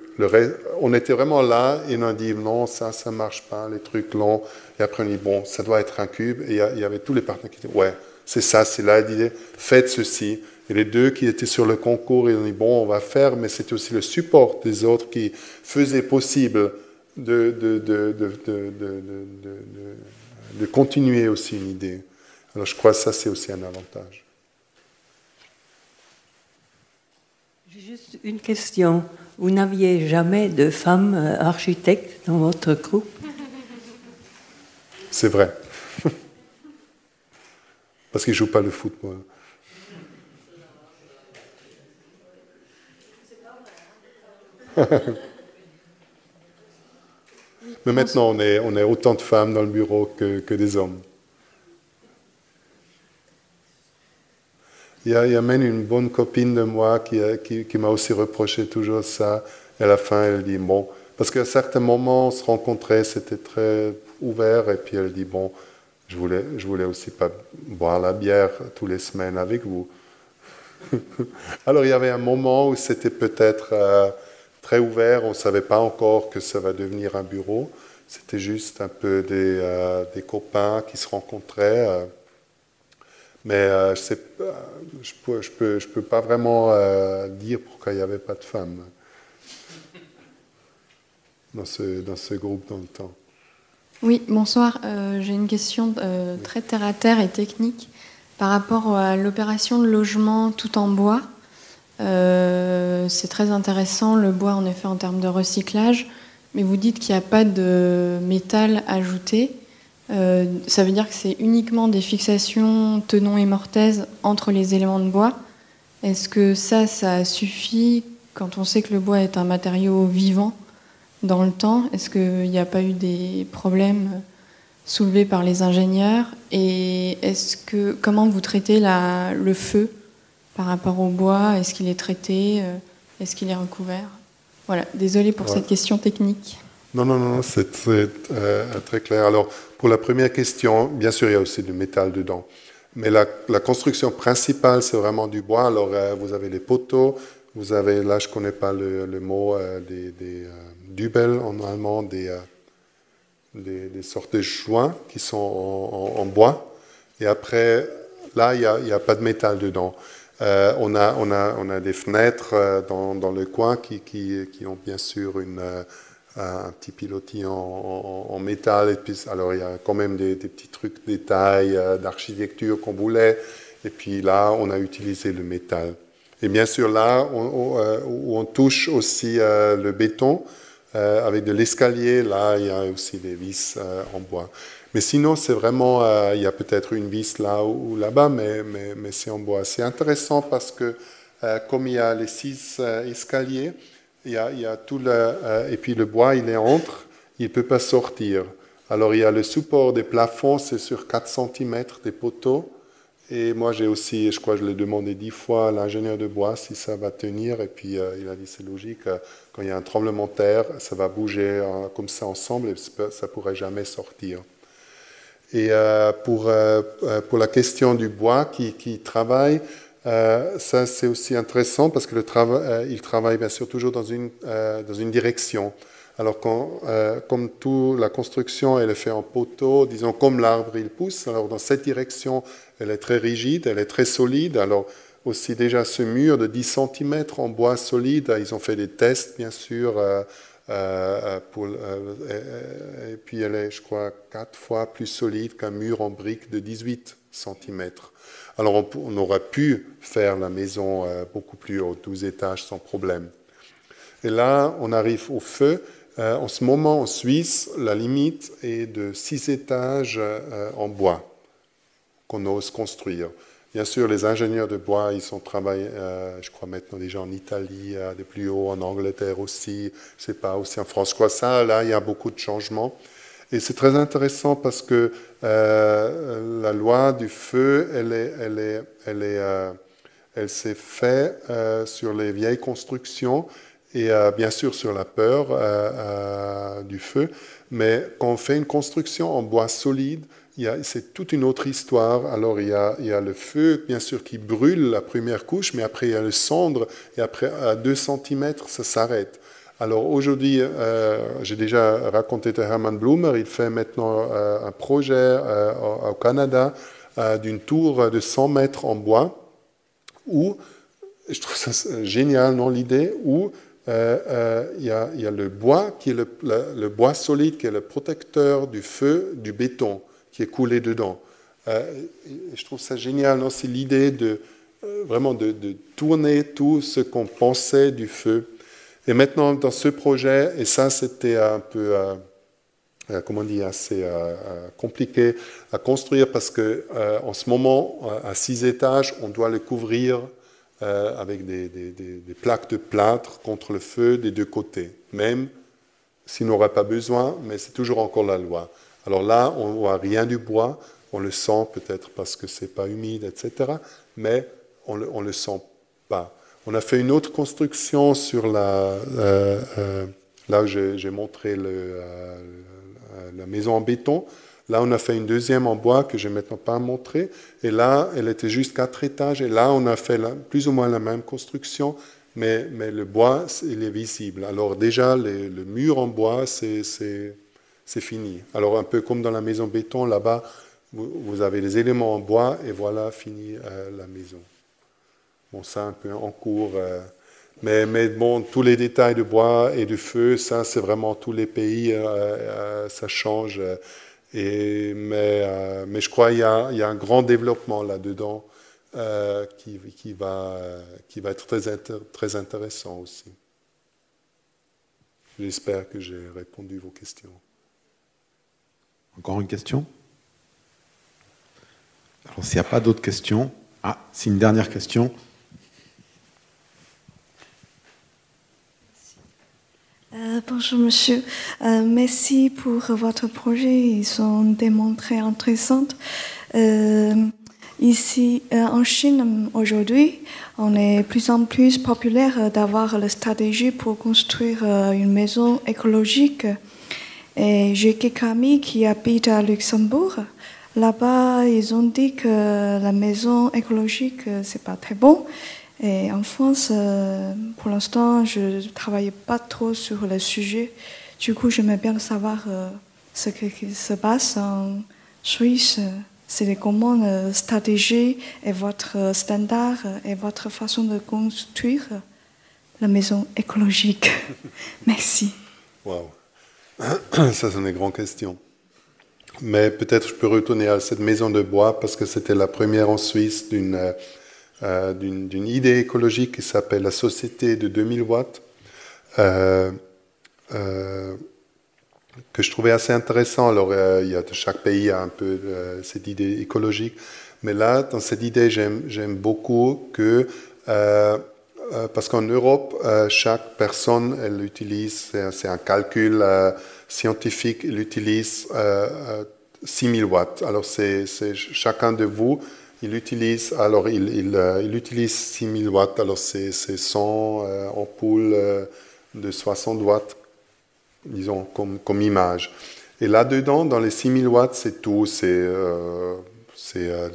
on était vraiment là, et on a dit, non, ça ne marche pas, les trucs longs. Et après, on a dit, bon, ça doit être un cube, et il y avait tous les partenaires qui disaient, ouais, c'est ça, c'est là l'idée, faites ceci. Et les 2 qui étaient sur le concours, ils ont dit, bon, on va faire, mais c'était aussi le support des autres qui faisait possible de continuer aussi une idée. Alors je crois que ça, c'est aussi un avantage. J'ai juste une question. Vous n'aviez jamais de femmes architectes dans votre groupe? C'est vrai. Parce qu'ils ne jouent pas le foot, moi. Mais maintenant, on est autant de femmes dans le bureau que des hommes. Il y a même une bonne copine de moi qui m'a aussi reproché toujours ça. Et à la fin, elle dit, bon, parce qu'à certains moments, on se rencontrait, c'était très ouvert, et puis elle dit, bon, je voulais aussi pas boire la bière tous les semaines avec vous. Alors il y avait un moment où c'était peut-être très ouvert, on ne savait pas encore que ça va devenir un bureau, c'était juste un peu des copains qui se rencontraient, mais je peux pas vraiment dire pourquoi il n'y avait pas de femmes dans ce groupe dans le temps. Oui, bonsoir, j'ai une question très terre-à-terre et technique. Par rapport à l'opération de logement tout en bois, c'est très intéressant, le bois en effet en termes de recyclage, mais vous dites qu'il n'y a pas de métal ajouté. Ça veut dire que c'est uniquement des fixations tenon et mortaise entre les éléments de bois. Est-ce que ça suffit quand on sait que le bois est un matériau vivant dans le temps? Est-ce qu'il n'y a pas eu des problèmes soulevés par les ingénieurs? Et comment vous traitez le feu par rapport au bois? Est-ce qu'il est traité? Est-ce qu'il est recouvert? Voilà, désolée pour cette question technique. Non, c'est très clair. Alors, pour la première question, bien sûr, il y a aussi du métal dedans. Mais la construction principale, c'est vraiment du bois. Alors, vous avez les poteaux, vous avez, là, je ne connais pas le mot, des Dübel en allemand, des sortes de joints qui sont en bois. Et après, là, il n'y a pas de métal dedans. On a des fenêtres dans le coin qui ont bien sûr un petit pilotis en métal. Et puis, alors il y a quand même des petits trucs, détails d'architecture qu'on voulait. Et puis là, on a utilisé le métal. Et bien sûr, là, où on touche aussi le béton, avec de l'escalier, là, il y a aussi des vis en bois. Mais sinon, c'est vraiment, il y a peut-être une vis là ou là-bas, mais c'est en bois. C'est intéressant parce que, comme il y a les 6 escaliers, il y a tout et puis le bois, il est entre, il ne peut pas sortir. Alors, il y a le support des plafonds, c'est sur 4 cm des poteaux. Et moi, j'ai aussi, je crois que je l'ai demandé 10 fois à l'ingénieur de bois si ça va tenir. Et puis, il a dit, c'est logique, quand il y a un tremblement de terre, ça va bouger comme ça ensemble et ça ne pourrait jamais sortir. Et pour la question du bois qui travaille, ça c'est aussi intéressant parce que il travaille bien sûr toujours dans une direction. Alors comme toute la construction elle est faite en poteau, disons comme l'arbre il pousse, alors dans cette direction elle est très rigide, elle est très solide. Alors aussi déjà ce mur de 10 cm en bois solide, ils ont fait des tests bien sûr. Et puis elle est, je crois, 4 fois plus solide qu'un mur en briques de 18 cm. Alors on aurait pu faire la maison beaucoup plus haute, 12 étages sans problème. Et là, on arrive au feu. En ce moment, en Suisse, la limite est de 6 étages en bois qu'on ose construire. Bien sûr, les ingénieurs de bois, ils sont travaillés, je crois maintenant déjà en Italie, des plus hauts, en Angleterre aussi, je sais pas, aussi en France. Je crois ça, là, il y a beaucoup de changements. Et c'est très intéressant parce que la loi du feu, elle s'est faite sur les vieilles constructions et bien sûr sur la peur du feu. Mais quand on fait une construction en bois solide, c'est toute une autre histoire. Alors, il y a le feu, bien sûr, qui brûle la première couche, mais après, il y a le cendre, et après, à 2 cm, ça s'arrête. Alors, aujourd'hui, j'ai déjà raconté à Herman Blumer, il fait maintenant un projet au Canada d'une tour de 100 mètres en bois, où, je trouve ça génial, non, l'idée, où il y a le bois, qui est le bois solide, qui est le protecteur du feu, du béton, qui est coulé dedans. Je trouve ça génial, c'est l'idée vraiment de tourner tout ce qu'on pensait du feu. Et maintenant, dans ce projet, et ça c'était un peu, comment dire, assez compliqué à construire parce que en ce moment, à 6 étages, on doit le couvrir avec des plaques de plâtre contre le feu des 2 côtés, même s'il n'aurait pas besoin, mais c'est toujours encore la loi. Alors là, on ne voit rien du bois, on le sent peut-être parce que ce n'est pas humide, etc., mais on ne le sent pas. On a fait une autre construction sur là où j'ai montré la maison en béton. Là, on a fait une deuxième en bois que je n'ai maintenant pas montré. Et là, elle était juste 4 étages. Et là, on a fait plus ou moins la même construction, mais le bois, il est visible. Alors déjà, le mur en bois, c'est fini. Alors un peu comme dans la maison béton, là-bas, vous avez les éléments en bois et voilà, fini la maison. Bon, ça un peu en cours. Mais bon, tous les détails de bois et de feu, ça c'est vraiment tous les pays, ça change. Mais je crois qu'il y a un grand développement là-dedans qui va être très intéressant aussi. J'espère que j'ai répondu à vos questions. Encore une question? Alors, s'il n'y a pas d'autres questions... Ah, c'est une dernière question. Bonjour monsieur, merci pour votre projet, ils sont démontrés intéressants. Ici en Chine aujourd'hui, on est de plus en plus populaire d'avoir la stratégie pour construire une maison écologique. Et j'ai quelques amis qui habitent à Luxembourg. Là-bas, ils ont dit que la maison écologique, c'est pas très bon. Et en France, pour l'instant, je ne travaille pas trop sur le sujet. Du coup, j'aimerais bien savoir ce qui se passe en Suisse C'est comment la stratégie et votre standard et votre façon de construire la maison écologique. Merci. Wow. Ça, c'est une grande question. Mais peut-être je peux retourner à cette maison de bois parce que c'était la première en Suisse d'une idée écologique qui s'appelle la Société de 2000 watts, que je trouvais assez intéressant. Alors, il y a de chaque pays a un peu cette idée écologique, mais là, dans cette idée, j'aime beaucoup que parce qu'en Europe, chaque personne, elle utilise, c'est un calcul scientifique, elle utilise 6000 watts. Alors, c'est chacun de vous, il utilise 6000 watts. Alors, c'est 100 ampoules de 60 watts, disons, comme image. Et là-dedans, dans les 6000 watts, c'est tout. C'est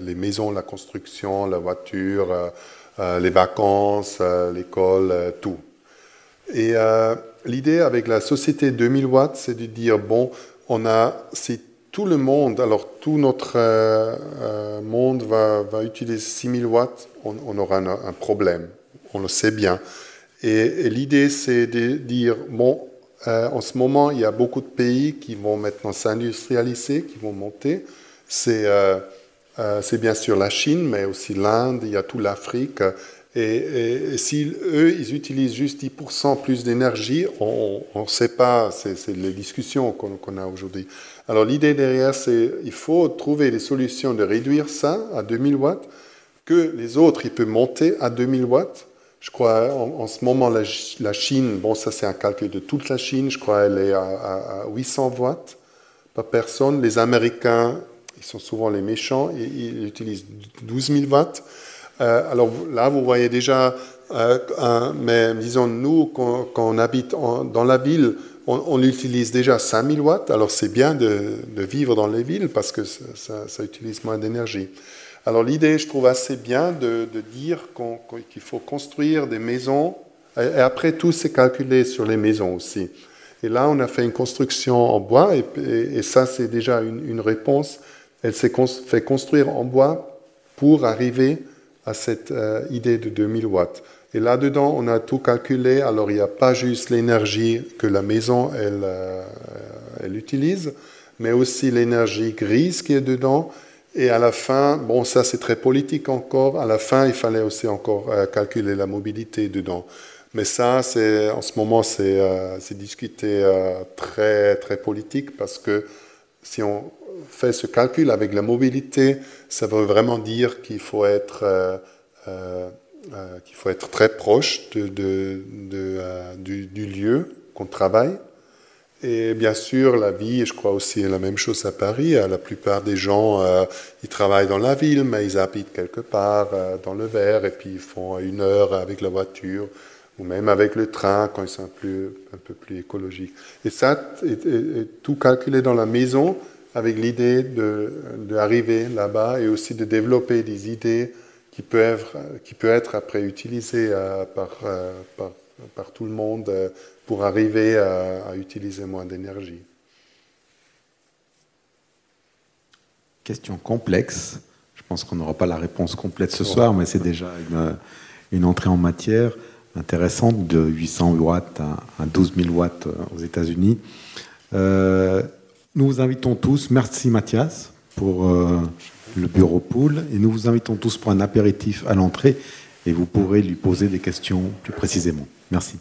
les maisons, la construction, la voiture, les vacances, l'école, tout. Et l'idée avec la société 2000 watts, c'est de dire, bon, si tout le monde, alors tout notre monde va utiliser 6000 watts, on aura un problème, on le sait bien. Et l'idée, c'est de dire, bon, en ce moment, il y a beaucoup de pays qui vont maintenant s'industrialiser, qui vont monter. C'est bien sûr la Chine, mais aussi l'Inde, il y a toute l'Afrique. Et si eux, ils utilisent juste 10% plus d'énergie, on ne sait pas, c'est les discussions qu'on a aujourd'hui. Alors l'idée derrière, c'est qu'il faut trouver des solutions de réduire ça à 2000 watts, que les autres, ils peuvent monter à 2000 watts. Je crois en ce moment, la Chine, bon, ça c'est un calcul de toute la Chine, je crois elle est à 800 watts par personne. Les Américains, ils sont souvent les méchants, ils utilisent 12 000 watts. Alors là, vous voyez déjà, mais disons, nous, quand on habite dans la ville, on utilise déjà 5000 watts. Alors c'est bien de vivre dans les villes parce que ça utilise moins d'énergie. Alors l'idée, je trouve assez bien de dire qu'il faut construire des maisons, et après tout, c'est calculé sur les maisons aussi. Et là, on a fait une construction en bois, et ça, c'est déjà une réponse. Elle s'est fait construire en bois pour arriver à cette idée de 2000 watts. Et là-dedans, on a tout calculé. Alors, il n'y a pas juste l'énergie que la maison, elle utilise, mais aussi l'énergie grise qui est dedans. Et à la fin, bon, ça c'est très politique encore, à la fin, il fallait aussi encore calculer la mobilité dedans. Mais ça, en ce moment, c'est discuté très, très politique parce que si on fait ce calcul avec la mobilité, ça veut vraiment dire qu'il faut être très proche du lieu qu'on travaille. Et bien sûr, la vie, je crois aussi la même chose à Paris. La plupart des gens, ils travaillent dans la ville, mais ils habitent quelque part dans le Var, et puis ils font 1 heure avec la voiture, ou même avec le train quand ils sont un peu plus écologiques. Et ça est tout calculé dans la maison avec l'idée d'arriver là-bas et aussi de développer des idées qui peuvent être après utilisées par tout le monde pour arriver à utiliser moins d'énergie. Question complexe. Je pense qu'on n'aura pas la réponse complète ce soir, mais c'est déjà une entrée en matière intéressante de 800 watts à 12 000 watts aux États-Unis. Nous vous invitons tous, merci Mathias pour le bureau pool, et nous vous invitons tous pour un apéritif à l'entrée, et vous pourrez lui poser des questions plus précisément. Merci.